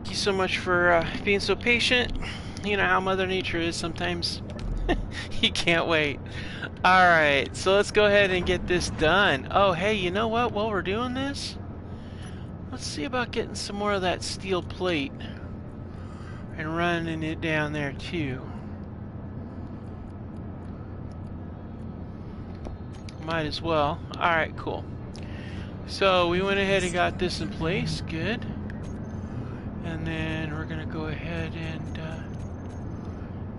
[SPEAKER 1] Thank you so much for being so patient. You know how Mother Nature is sometimes. You can't wait. Alright, so let's go ahead and get this done. Oh, hey, you know what? While we're doing this, let's see about getting some more of that steel plate and running it down there too. Might as well. Alright, cool. So we went ahead and got this in place. Good. And then we're going to go ahead and...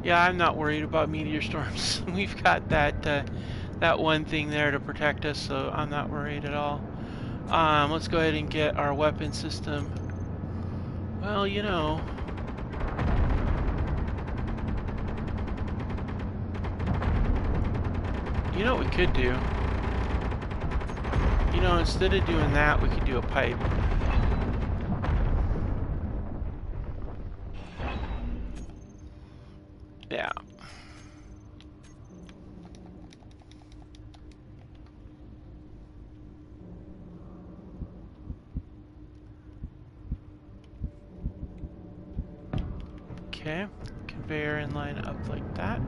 [SPEAKER 1] yeah, I'm not worried about meteor storms. We've got that one thing there to protect us, so I'm not worried at all. Let's go ahead and get our weapon system. Well, you know... You know what we could do? You know, instead of doing that, we could do a pipe. Yeah. Okay. Conveyor and line up like that.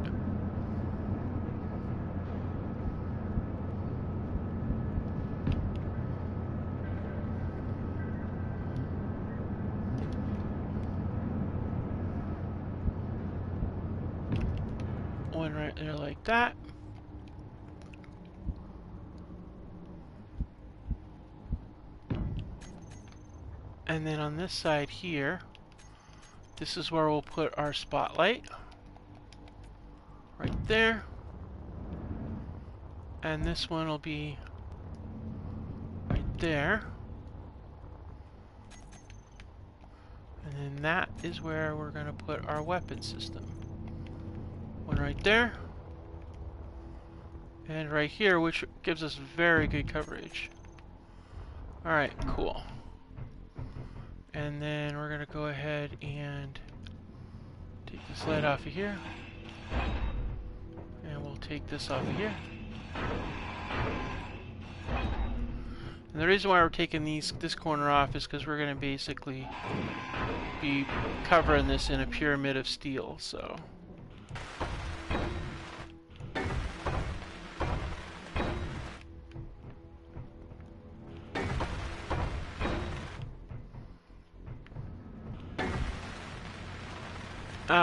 [SPEAKER 1] One right there like that. And then on this side here, this is where we'll put our spotlight. Right there. And this one will be right there. And then that is where we're going to put our weapon system. One right there. And right here, which gives us very good coverage. Alright, cool. And then we're going to go ahead and take this light off of here. And we'll take this off of here. And the reason why we're taking this corner off is because we're going to basically be covering this in a pyramid of steel, so...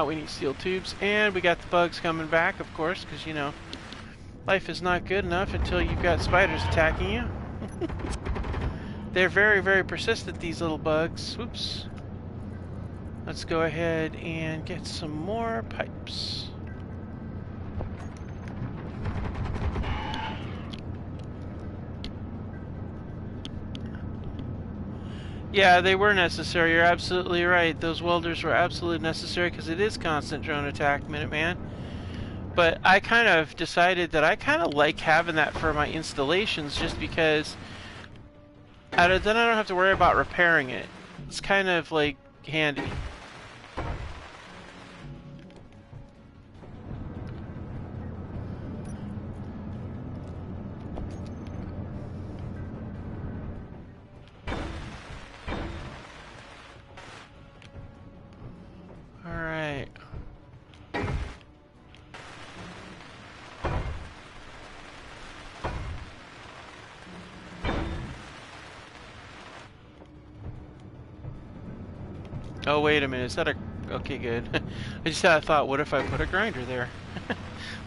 [SPEAKER 1] we need steel tubes, and we got the bugs coming back, of course, because, you know, life is not good enough until you've got spiders attacking you. They're very, very persistent, these little bugs. Whoops. Let's go ahead and get some more pipes. Yeah, they were necessary. You're absolutely right. Those welders were absolutely necessary because it is constant drone attack, Minuteman. But I kind of decided that I kind of like having that for my installations just because then I don't have to worry about repairing it. It's kind of like handy. Alright. Oh, wait a minute. Is that a... Okay, good. I just had a thought, what if I put a grinder there?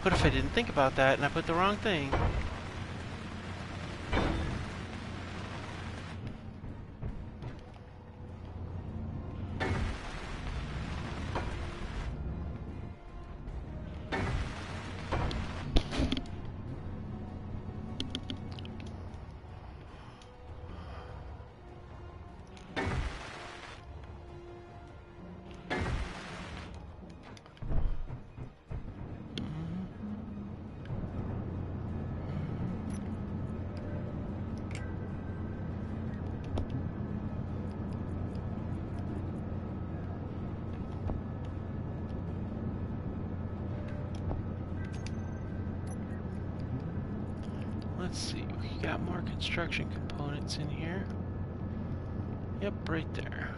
[SPEAKER 1] What if I didn't think about that and I put the wrong thing? Let's see, we got more construction components in here. Yep, right there.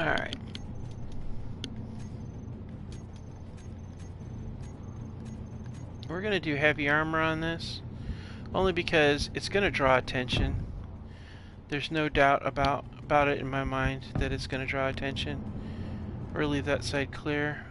[SPEAKER 1] Alright. We're going to do heavy armor on this, only because it's going to draw attention. There's no doubt about it in my mind that it's going to draw attention. Or leave that side clear.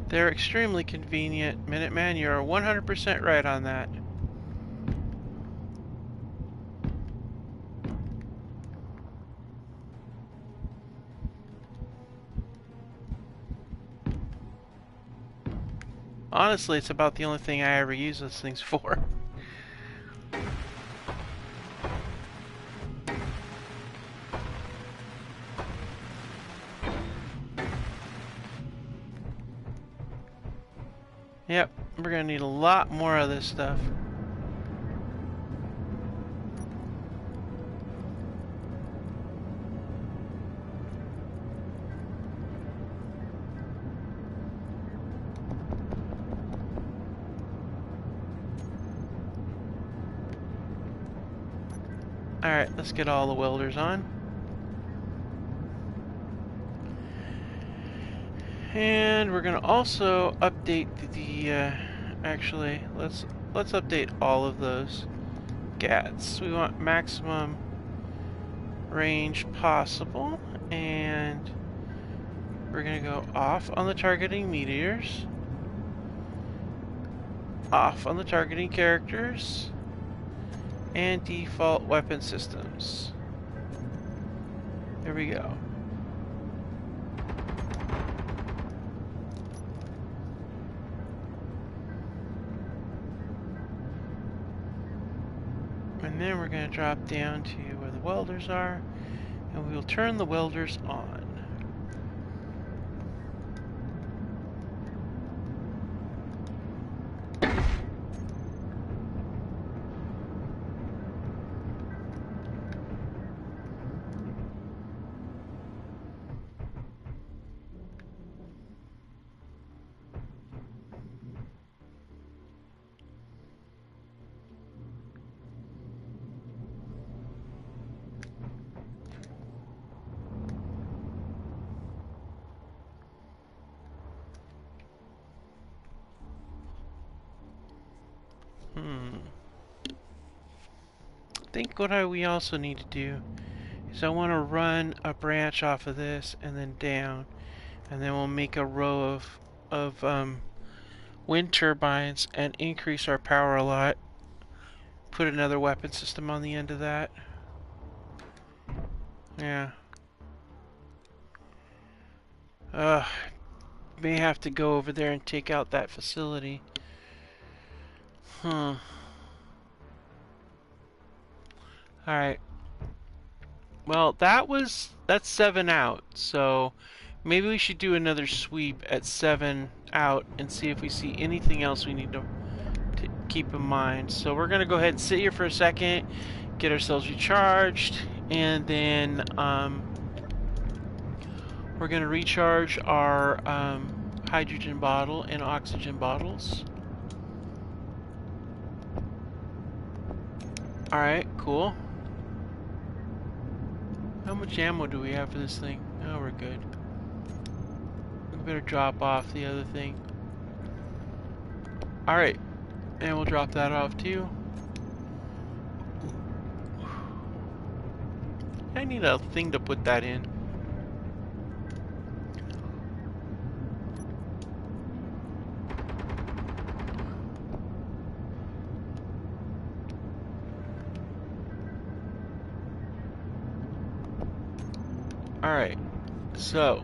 [SPEAKER 1] They're extremely convenient. Minuteman, you're 100% right on that. Honestly, it's about the only thing I ever use those things for. Yep, we're gonna need a lot more of this stuff. Alright, let's get all the welders on. And we're gonna also update the actually let's update all of those GATs. We want maximum range possible, and we're gonna go off on the targeting meteors, off on the targeting characters, and default weapon systems. There we go. And then we're going to drop down to where the welders are, and we will turn the welders on. I think what we also need to do is I want to run a branch off of this and then down, and then we'll make a row of wind turbines and increase our power a lot. Put another weapon system on the end of that. Yeah. May have to go over there and take out that facility. Alright. Well, that's 7 out, so maybe we should do another sweep at 7 out and see if we see anything else we need to keep in mind. So we're gonna go ahead and sit here for a second, get ourselves recharged, and then we're gonna recharge our hydrogen bottle and oxygen bottles. Alright, cool. How much ammo do we have for this thing? Oh, we're good. We better drop off the other thing. Alright, and we'll drop that off too. I need a thing to put that in. Alright, so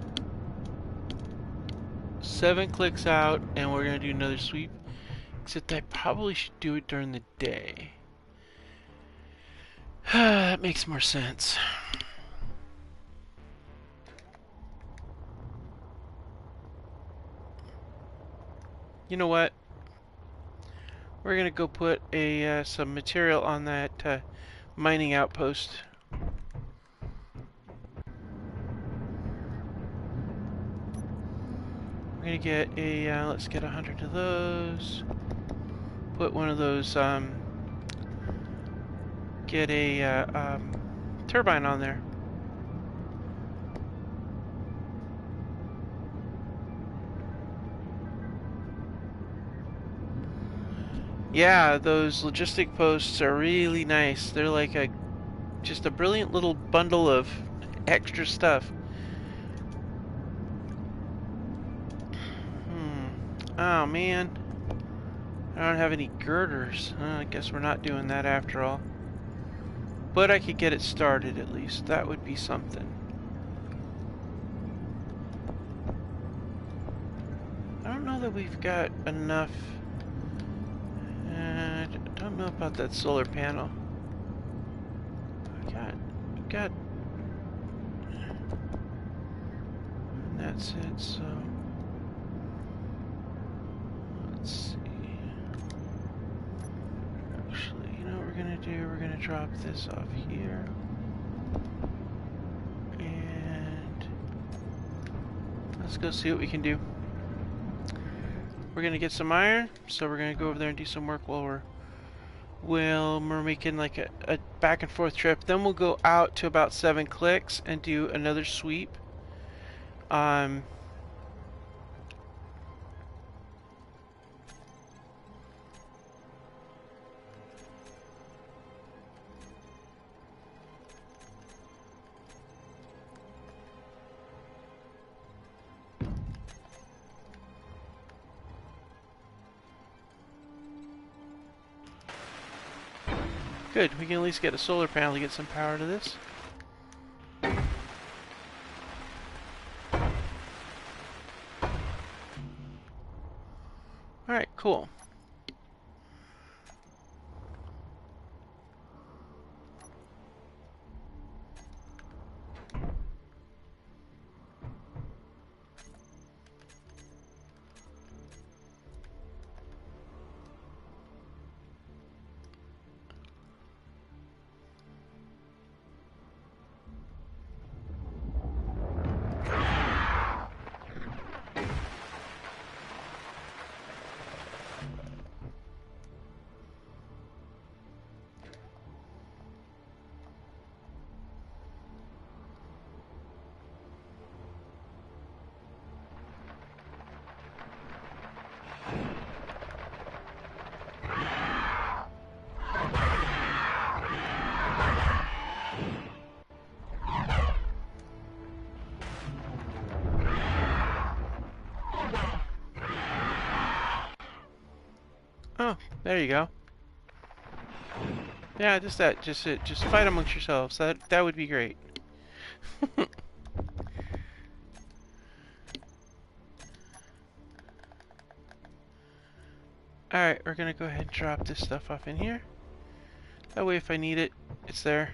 [SPEAKER 1] 7 clicks out, and we're gonna do another sweep. Except I probably should do it during the day. That makes more sense. You know what? We're gonna go put a some material on that mining outpost. We're gonna get a let's get 100 of those. Put one of those get a turbine on there. Yeah, those logistic posts are really nice. They're like just a brilliant little bundle of extra stuff. Oh man, I don't have any girders. I guess we're not doing that after all. But I could get it started at least. That would be something. I don't know that we've got enough. I don't know about that solar panel. I got, and that's it. So let's see. Actually, you know what we're gonna do? We're gonna drop this off here, and let's go see what we can do. We're gonna get some iron, so we're gonna go over there and do some work while we're making like a back and forth trip. Then we'll go out to about 7 clicks and do another sweep. Good, we can at least get a solar panel to get some power to this. Alright, cool. Oh, there you go. Yeah, just that. Just it. Just fight amongst yourselves. That would be great. Alright, we're gonna go ahead and drop this stuff off in here. That way if I need it, it's there.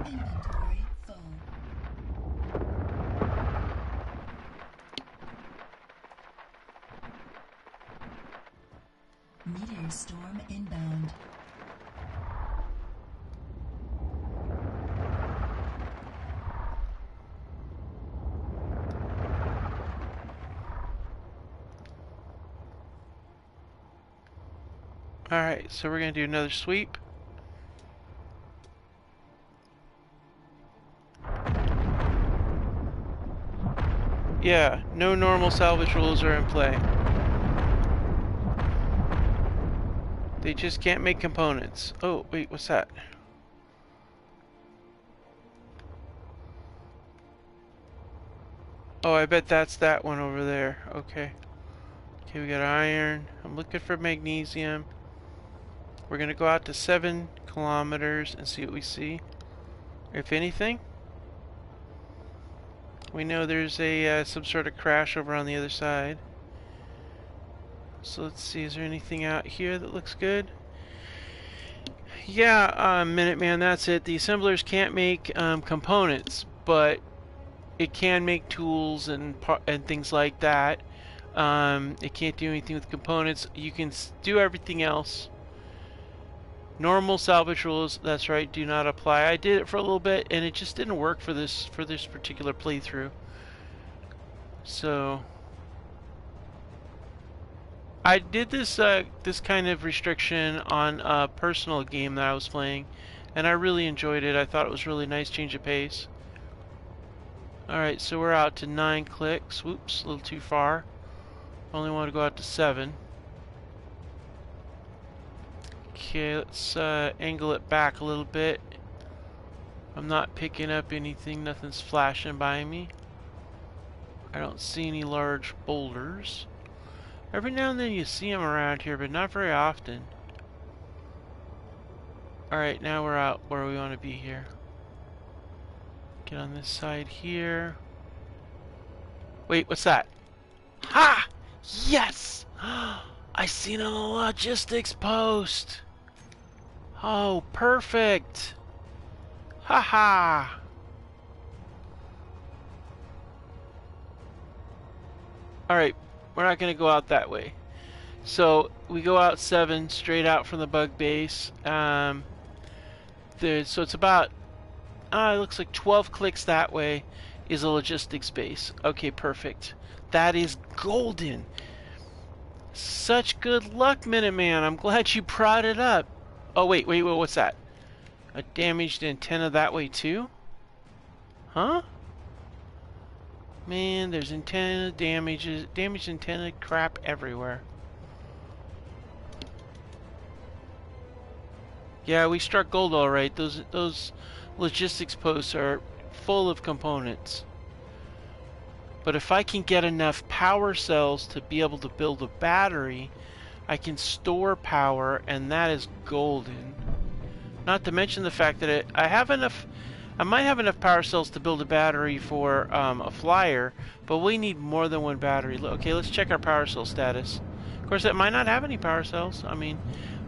[SPEAKER 2] Inventory full. Meteor storm inbound.
[SPEAKER 1] Alright, so we're gonna do another sweep. Yeah, no normal salvage rules are in play. They just can't make components. Oh, wait, what's that? Oh, I bet that's that one over there. Okay. Okay, we got iron. I'm looking for magnesium. We're gonna go out to 7 kilometers and see what we see. If anything. We know there's a some sort of crash over on the other side. So let's see, is there anything out here that looks good? Yeah, Minuteman, that's it. The assemblers can't make components, but it can make tools and things like that. It can't do anything with components. You can do everything else. Normal salvage rules, that's right, do not apply. I did it for a little bit, and it just didn't work for this particular playthrough. So I did this this kind of restriction on a personal game that I was playing, and I really enjoyed it. I thought it was really nice change of pace. Alright, so we're out to 9 clicks. Whoops, a little too far. Only want to go out to 7. Okay, let's angle it back a little bit. I'm not picking up anything, nothing's flashing by me. I don't see any large boulders. Every now and then you see them around here, but not very often. Alright, now we're out where we want to be here. Get on this side here. Wait, what's that? Ha! Yes! I seen a logistics post! Oh, perfect! Haha! Alright, we're not going to go out that way. So, we go out 7, straight out from the bug base. So it's about, it looks like 12 clicks that way is a logistics base. Okay, perfect. That is golden. Such good luck, Minuteman. I'm glad you brought it up. Oh, wait, what's that? A damaged antenna that way too? Huh? Man, there's antenna damages, damaged antenna crap everywhere. Yeah, we struck gold all right. Those logistics posts are full of components. But if I can get enough power cells to be able to build a battery, I can store power, and that is golden. Not to mention the fact that I might have enough power cells to build a battery for a flyer, but we need more than one battery. Okay, let's check our power cell status. Of course, it might not have any power cells. I mean,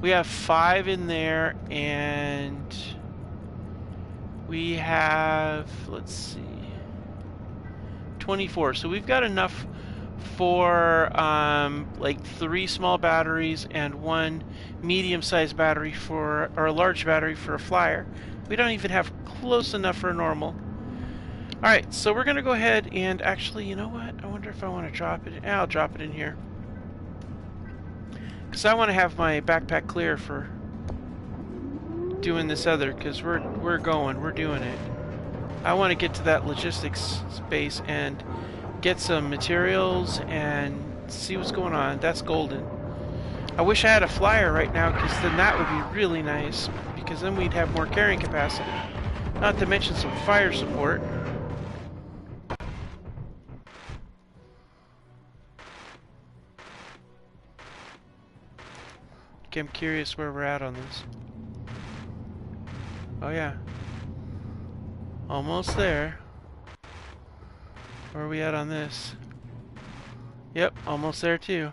[SPEAKER 1] We have 5 in there, and we have, let's see, 24. So we've got enough for like 3 small batteries and 1 medium-sized battery for, or a large battery for a flyer. We don't even have close enough for a normal. Alright, so we're going to go ahead and actually, you know what? I wonder if I want to drop it. Yeah, I'll drop it in here. Because I want to have my backpack clear for doing this other, because we're doing it. I want to get to that logistics space and get some materials and see what's going on. That's golden. I wish I had a flyer right now, because then that would be really nice, because then we'd have more carrying capacity. Not to mention some fire support. Okay, I'm curious where we're at on this. Oh yeah. Almost there. Where are we at on this? Yep, almost there too.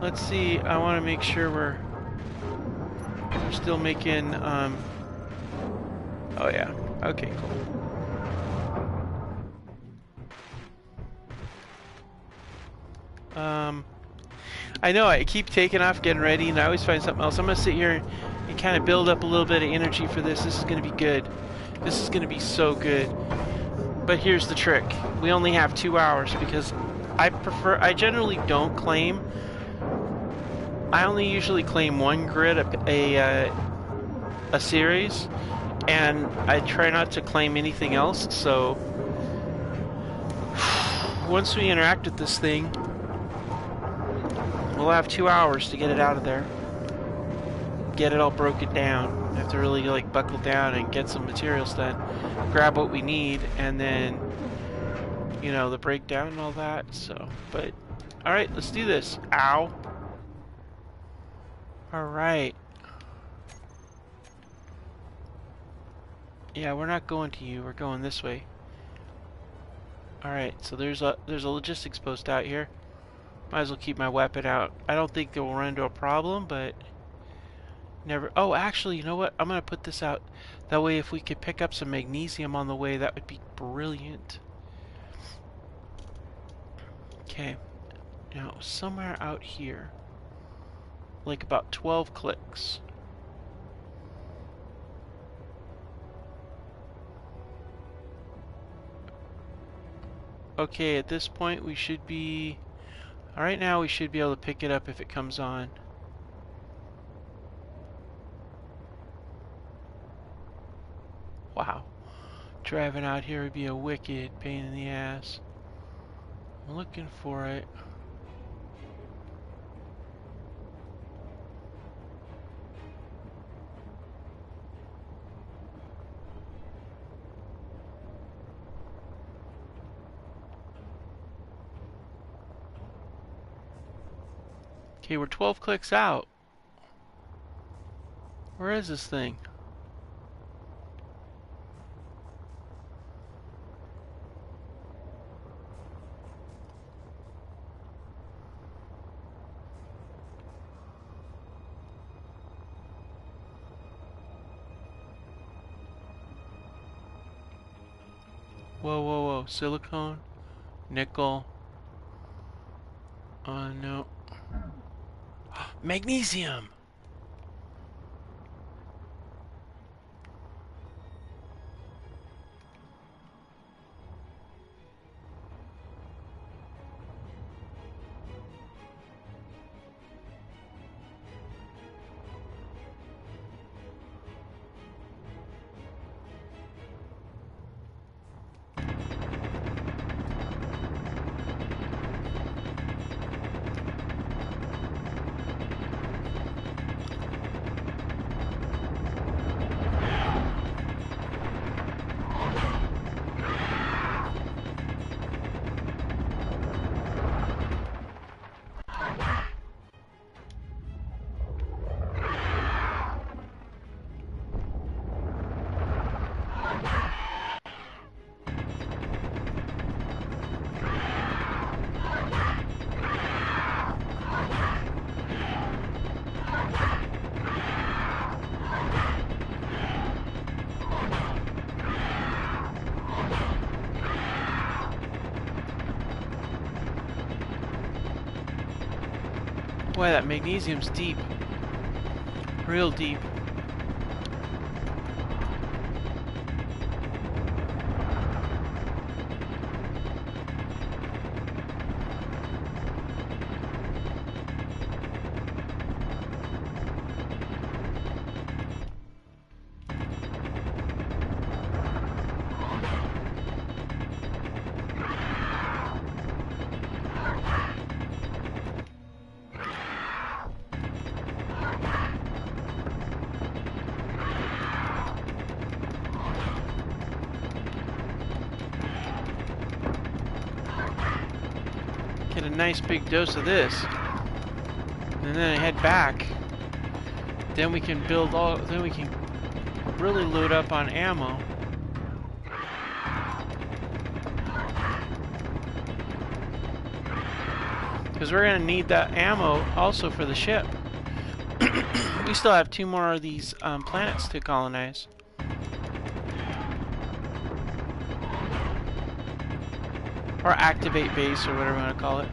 [SPEAKER 1] Let's see, I want to make sure we're still making, oh yeah, okay, cool. I know, I keep taking off, getting ready, and I always find something else. I'm going to sit here and kind of build up a little bit of energy for this. This is going to be good. This is going to be so good. But here's the trick. We only have 2 hours, because I generally don't claim. I only usually claim 1 grid a series, and I try not to claim anything else, so once we interact with this thing, we'll have 2 hours to get it out of there. Get it all broken down. We have to really like buckle down and get some materials done. Grab what we need, and then, you know, the breakdown and all that. So, but, alright, let's do this. Ow. Alright. Yeah, we're not going to you. We're going this way. Alright, so there's a logistics post out here. Might as well keep my weapon out. I don't think that we'll run into a problem, but never. Oh, actually, you know what? I'm going to put this out. That way, if we could pick up some magnesium on the way, that would be brilliant. Okay. Now, somewhere out here, like about 12 clicks. Okay, at this point, we should be... Right now, we should be able to pick it up if it comes on. Wow. Driving out here would be a wicked pain in the ass. I'm looking for it. Okay, we're 12 clicks out. Where is this thing? Whoa, whoa, whoa. Silicone, nickel. No. Magnesium! Boy, that magnesium's deep. Real deep. Get a nice big dose of this, and then I head back. Then we can build all. Then we can really load up on ammo. Because we're gonna need that ammo also for the ship. We still have 2 more of these planets to colonize. Or activate base, or whatever you want to call it.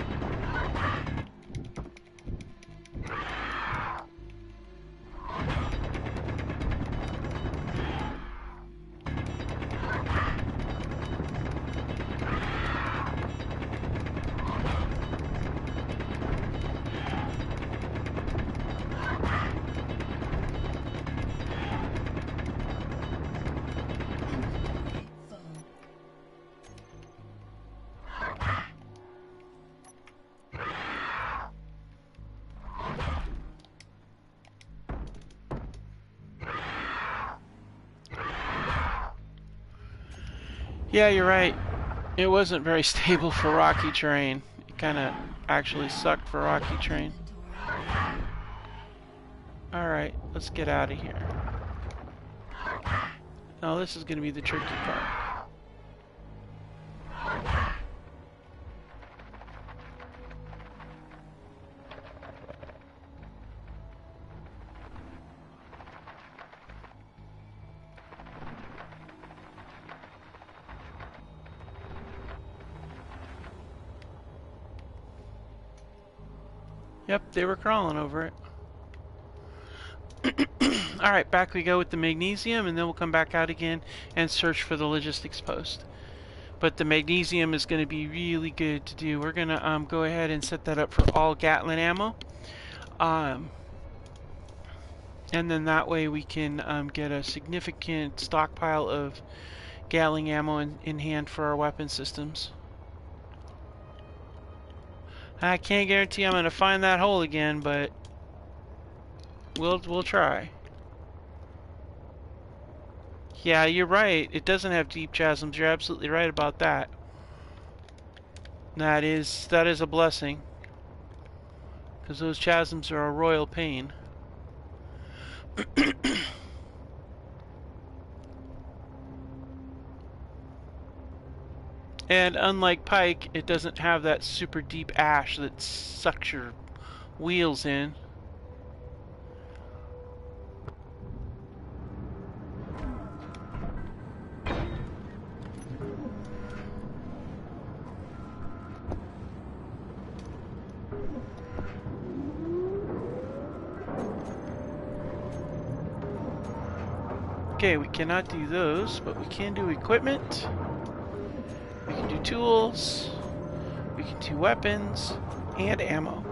[SPEAKER 1] Yeah, you're right. It wasn't very stable for rocky terrain. It kind of actually sucked for rocky terrain. Alright, let's get out of here. Now this is going to be the tricky part. Yep, they were crawling over it. Alright, back we go with the magnesium, and then we'll come back out again and search for the logistics post. But the magnesium is going to be really good to do. We're going to go ahead and set that up for all Gatling ammo. And then that way we can get a significant stockpile of Gatling ammo in hand for our weapon systems. I can't guarantee I'm going to find that hole again, but we'll try. Yeah, you're right. It doesn't have deep chasms. You're absolutely right about that. That is a blessing, because those chasms are a royal pain. And unlike Pike, it doesn't have that super deep ash that sucks your wheels in. Okay, we cannot do those, but we can do equipment. We can do tools. We can do weapons and ammo.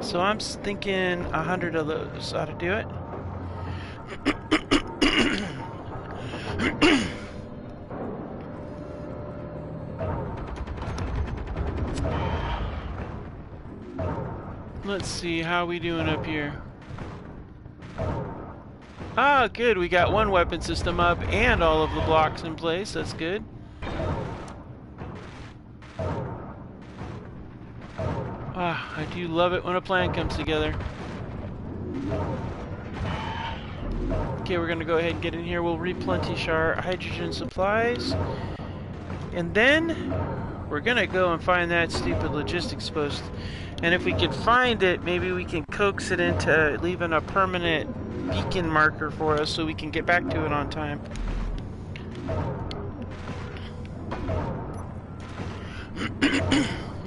[SPEAKER 1] So I'm thinking 100 of those ought to do it. Let's see, how are we doing up here? Ah, good. We got one weapon system up and all of the blocks in place. That's good. Ah, I do love it when a plan comes together. Okay, we're going to go ahead and get in here. We'll replenish our hydrogen supplies. And then we're going to go and find that stupid logistics post. And if we can find it, maybe we can coax it into leaving a permanent beacon marker for us so we can get back to it on time.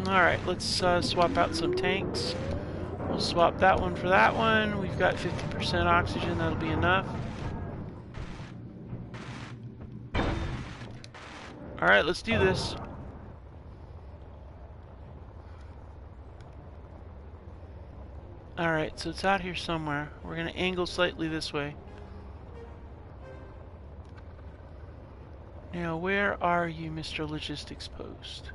[SPEAKER 1] Alright, let's swap out some tanks. We'll swap that one for that one. We've got 50% oxygen, that'll be enough. Alright, let's do this. Alright, so it's out here somewhere. We're going to angle slightly this way. Now, where are you, Mr. Logistics Post?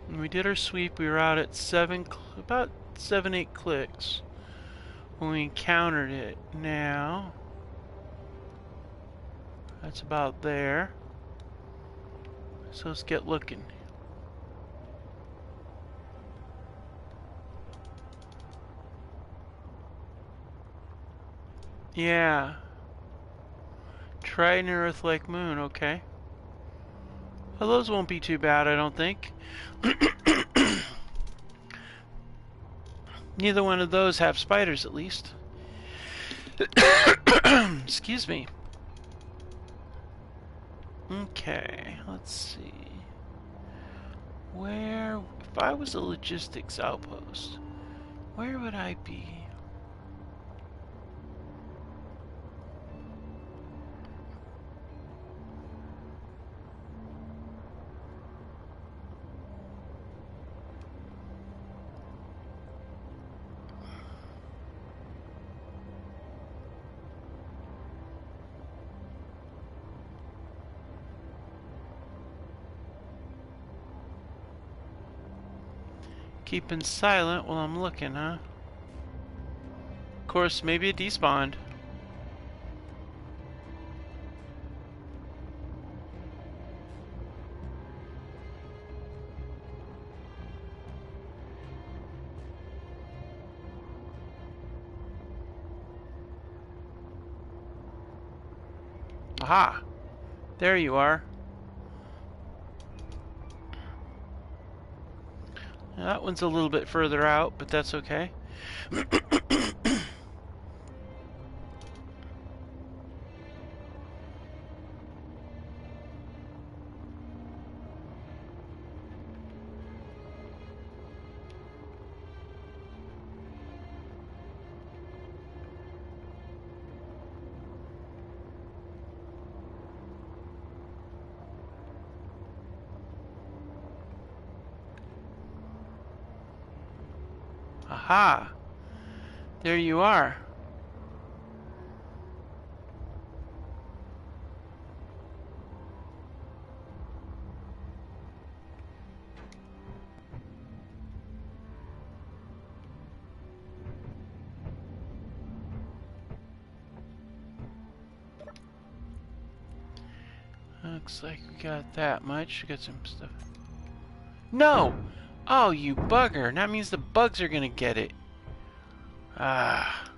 [SPEAKER 1] When we did our sweep, we were out at about 7-8 clicks when we encountered it. Now, that's about there. So let's get looking. Yeah. Try an Earth-like moon, okay. Well, those won't be too bad, I don't think. Neither one of those have spiders, at least. Excuse me. Okay, let's see. Where, if I was a logistics outpost, where would I be? Keeping silent while I'm looking, huh? Of course, maybe it despawned. Aha! There you are. Now, that one's a little bit further out, but that's okay. Aha! There you are. Looks like we got that much. We got some stuff. No! Oh, you bugger. That means the bugs are gonna get it. Ah.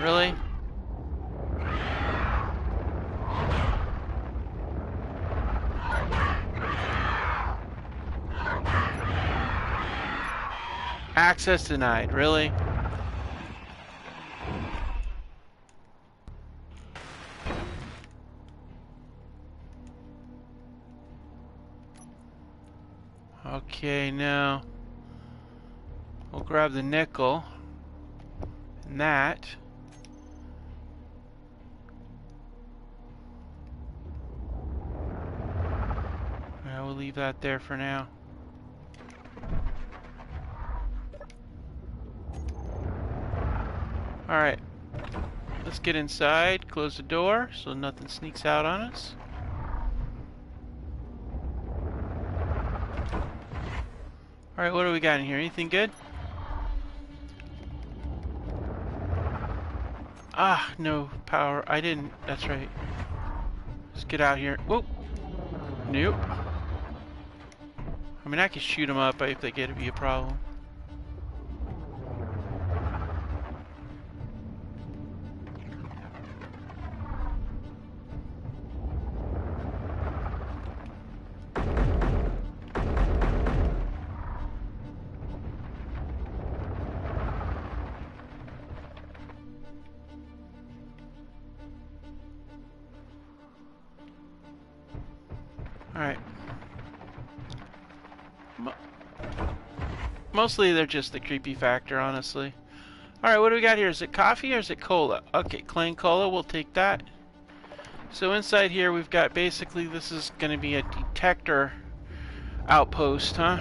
[SPEAKER 1] Really? Access denied, really? Okay, now we'll grab the nickel and that. I will leave that there for now. Alright, let's get inside, close the door so nothing sneaks out on us. Alright, what do we got in here? Anything good? Ah, no power. I didn't. That's right. Let's get out here. Whoop. Nope. I mean, I could shoot them up if they get to be a problem. Alright. Mostly they're just the creepy factor, honestly. Alright, what do we got here? Is it coffee or is it cola? Okay, plain cola, we'll take that. So inside here we've got basically, this is going to be a detector outpost, huh?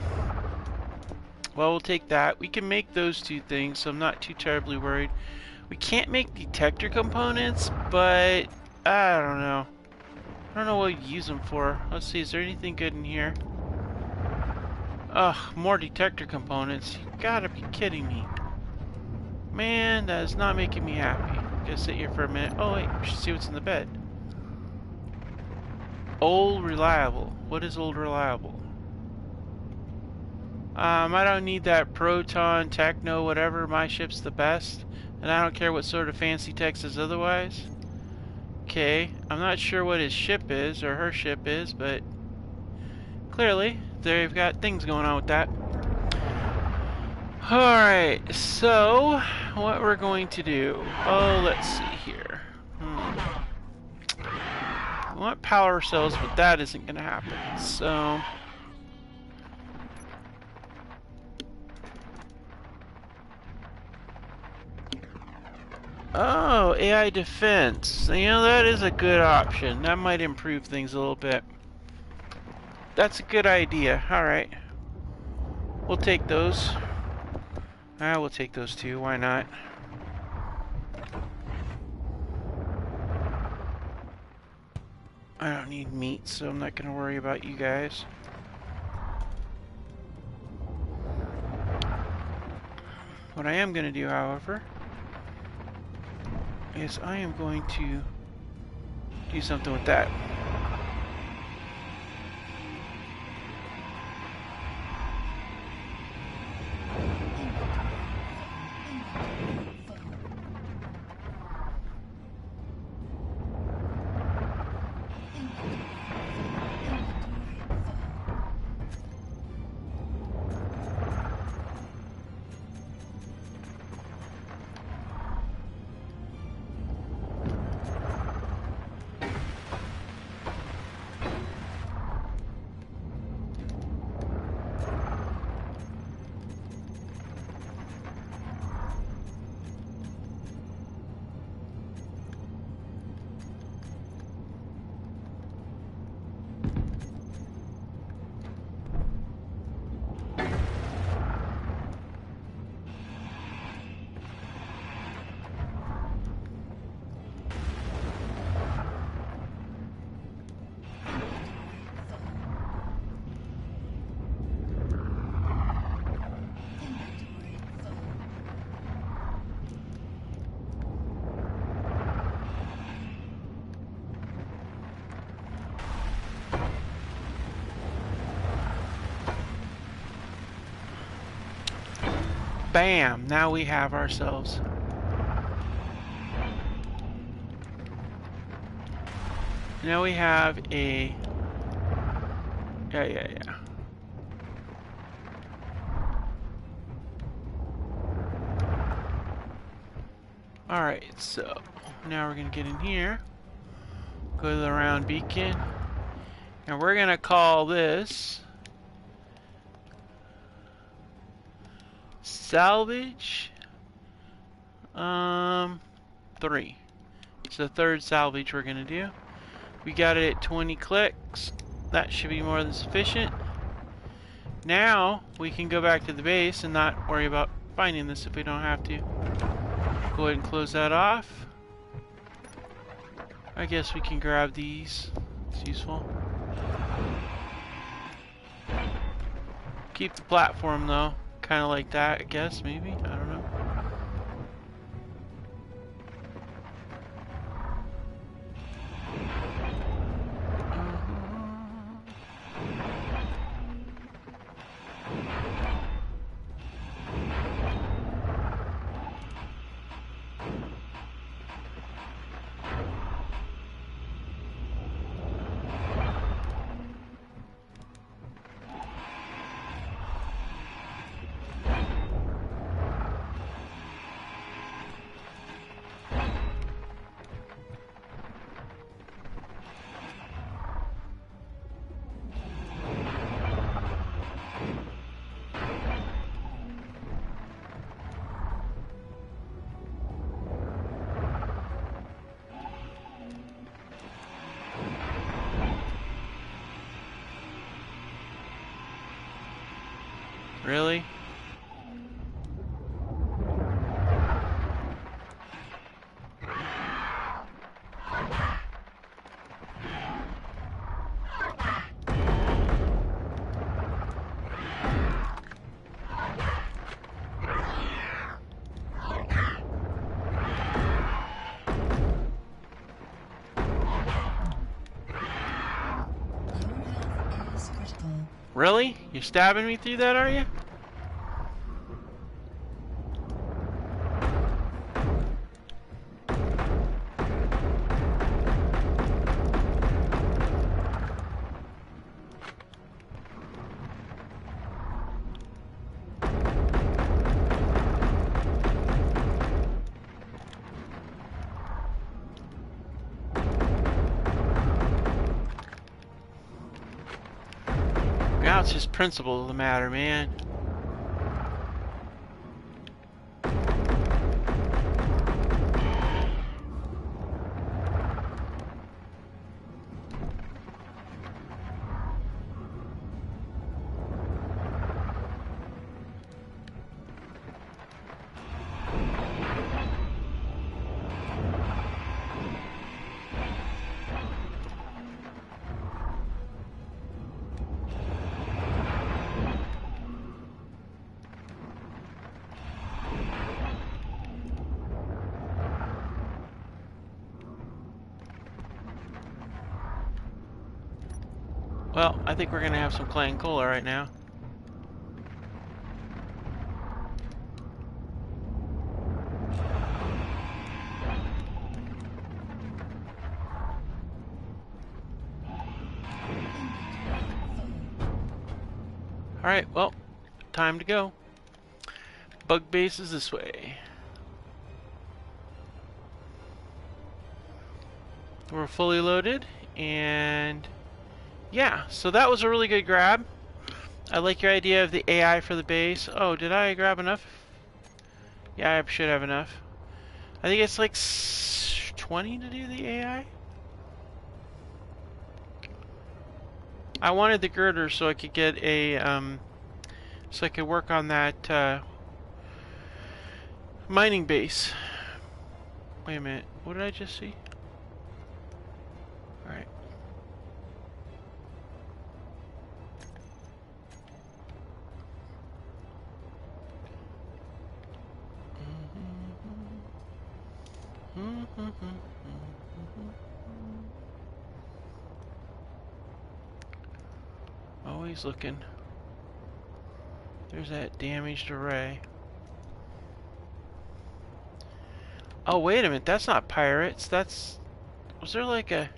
[SPEAKER 1] Well, we'll take that. We can make those two things, so I'm not too terribly worried. We can't make detector components, but I don't know. I don't know what we use them for. Let's see, is there anything good in here? Ugh, more detector components. You gotta be kidding me. Man, that is not making me happy. Gonna sit here for a minute. Oh wait, we should see what's in the bed. Old reliable. What is old reliable? I don't need that proton, techno, whatever. My ship's the best. And I don't care what sort of fancy text is otherwise. Okay, I'm not sure what his ship is, or her ship is, but clearly they've got things going on with that. Alright, so what we're going to do. Oh, let's see here. We want power cells, but that isn't going to happen. So oh, AI defense. You know, that is a good option. That might improve things a little bit. That's a good idea. Alright. We'll take those. We'll take those too. Why not? I don't need meat, so I'm not going to worry about you guys. What I am going to do, however, is I am going to do something with that. Bam! Now we have ourselves. Now we have a... Yeah. Alright, so now we're going to get in here. Go to the round beacon. And we're going to call this... Salvage 3. It's the third salvage we're gonna do. We got it at 20 clicks. That should be more than sufficient. Now we can go back to the base and not worry about finding this if we don't have to. Go ahead and close that off. I guess we can grab these. It's useful. Keep the platform though. Kind of like that, I guess, maybe? I don't know. Really?
[SPEAKER 2] Your health is critical.
[SPEAKER 1] Really? You're stabbing me through that, are you? Now it's just principle of the matter, man. Well, I think we're gonna have some clan cola right now. Alright, well, time to go. Bug base is this way. We're fully loaded, and yeah, so that was a really good grab. I like your idea of the AI for the base. Oh, did I grab enough? Yeah, I should have enough. I think it's like 20 to do the AI. I wanted the girder so I could get a, so I could work on that mining base. Wait a minute, what did I just see? Alright. Always looking. There's that damaged array. Oh, wait a minute, that's not pirates. That's... Was there like a...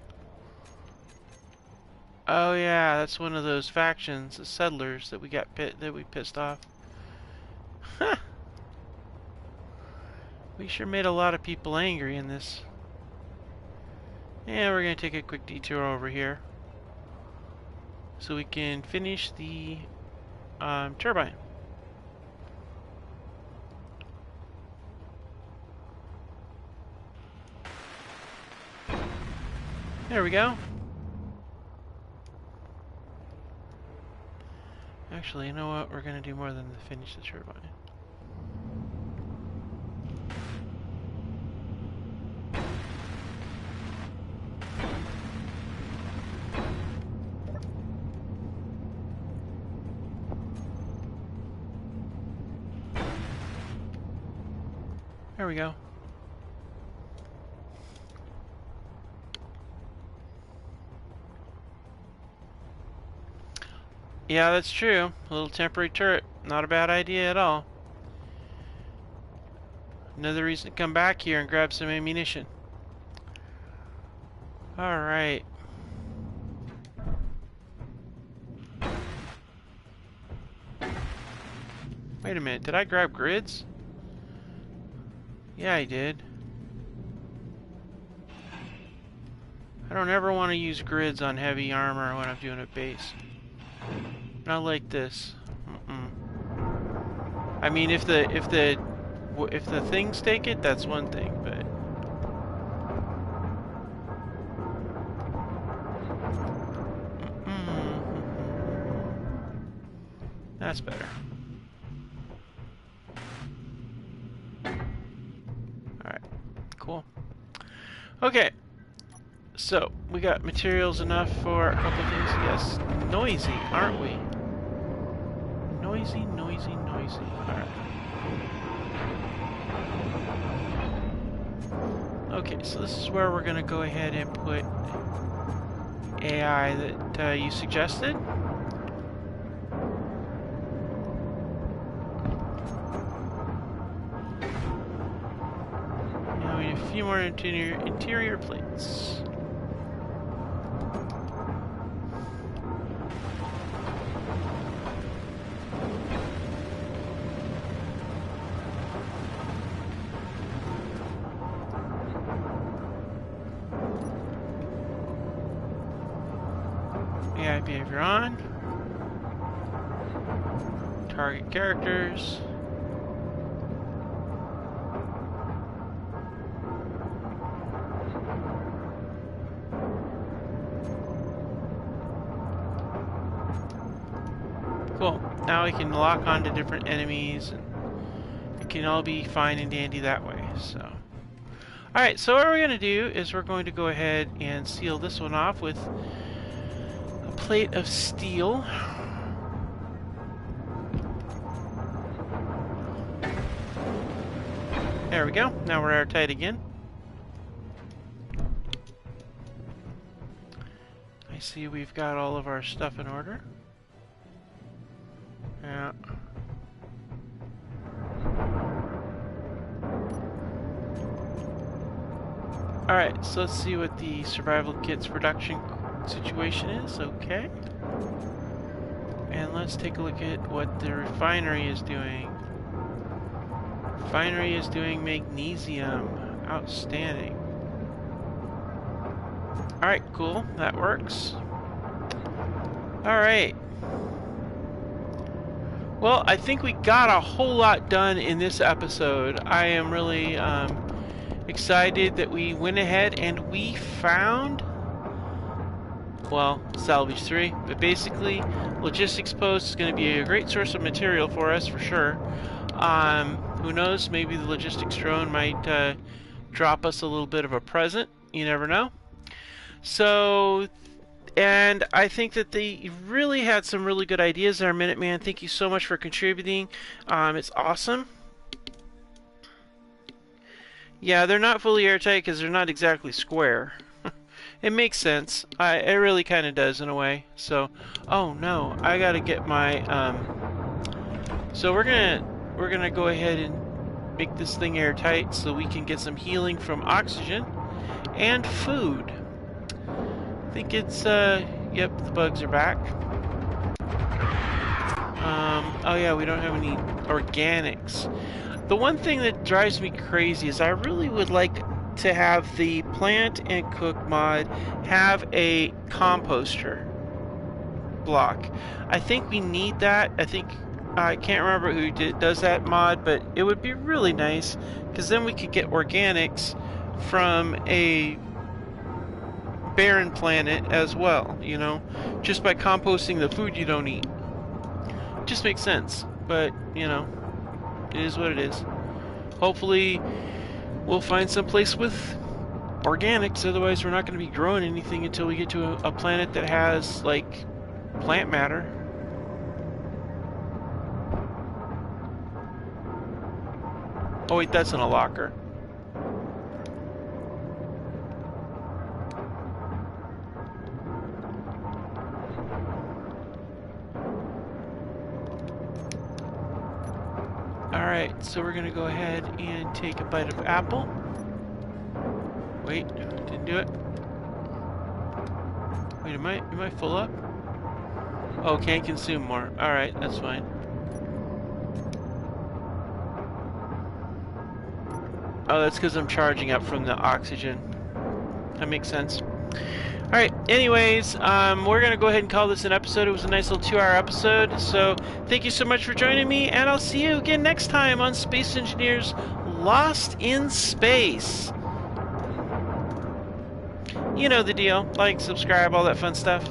[SPEAKER 1] Oh yeah, that's one of those factions, the settlers that we got pissed off. Huh. We sure made a lot of people angry in this. Yeah, we're gonna take a quick detour over here so we can finish the turbine. There we go. Actually, you know what? We're gonna do more than finish the turbine. There we go. Yeah, that's true. A little temporary turret. Not a bad idea at all. Another reason to come back here and grab some ammunition. Alright. Wait a minute, did I grab grids? Yeah, I did. I don't ever want to use grids on heavy armor when I'm doing a base. Not like this. I mean, if the things take it, that's one thing, but that's better. Alright, cool. Okay, so we got materials enough for a couple things. Yes, noisy, aren't we? Noisy, noisy, noisy. Alright. Okay, so this is where we're going to go ahead and put AI that you suggested. Now we need a few more interior plates. AI behavior on. Target characters. Cool. Now we can lock onto different enemies, and it can all be fine and dandy that way. So, alright, so what we're going to do is we're going to go ahead and seal this one off with a plate of steel. There we go. Now we're airtight again. I see we've got all of our stuff in order. Yeah. Alright, so let's see what the survival kits production situation is. Okay. And let's take a look at what the refinery is doing. Refinery is doing magnesium. Outstanding. Alright, cool. That works. Alright. Well, I think we got a whole lot done in this episode. I am really excited that we went ahead and we found, well, salvage 3, but basically logistics post is going to be a great source of material for us for sure. Who knows, maybe the logistics drone might drop us a little bit of a present. You never know. So, and I think that they really had some really good ideas there, Minuteman. Thank you so much for contributing. It's awesome. Yeah, they're not fully airtight because they're not exactly square. It makes sense. It really kind of does in a way. So, oh no, I gotta get my. So we're gonna go ahead and make this thing airtight so we can get some healing from oxygen and food. I think it's yep, the bugs are back. Oh yeah, we don't have any organics. The one thing that drives me crazy is I really would like to have the plant and cook mod have a composter block. I think we need that. I can't remember who does that mod, but it would be really nice because then we could get organics from a barren planet as well, you know, just by composting the food you don't eat. It just makes sense, but you know, it is what it is. Hopefully we'll find some place with organics, otherwise we're not going to be growing anything until we get to a planet that has like plant matter. Oh wait, that's in a locker. Alright, so we're gonna go ahead and take a bite of apple. Wait, didn't do it. Wait, am I full up? Oh, can't consume more. Alright, that's fine. Oh, that's because I'm charging up from the oxygen. That makes sense. Alright, anyways, we're going to go ahead and call this an episode. It was a nice little 2-hour episode. So, thank you so much for joining me, and I'll see you again next time on Space Engineers Lost in Space. You know the deal. Like, subscribe, all that fun stuff.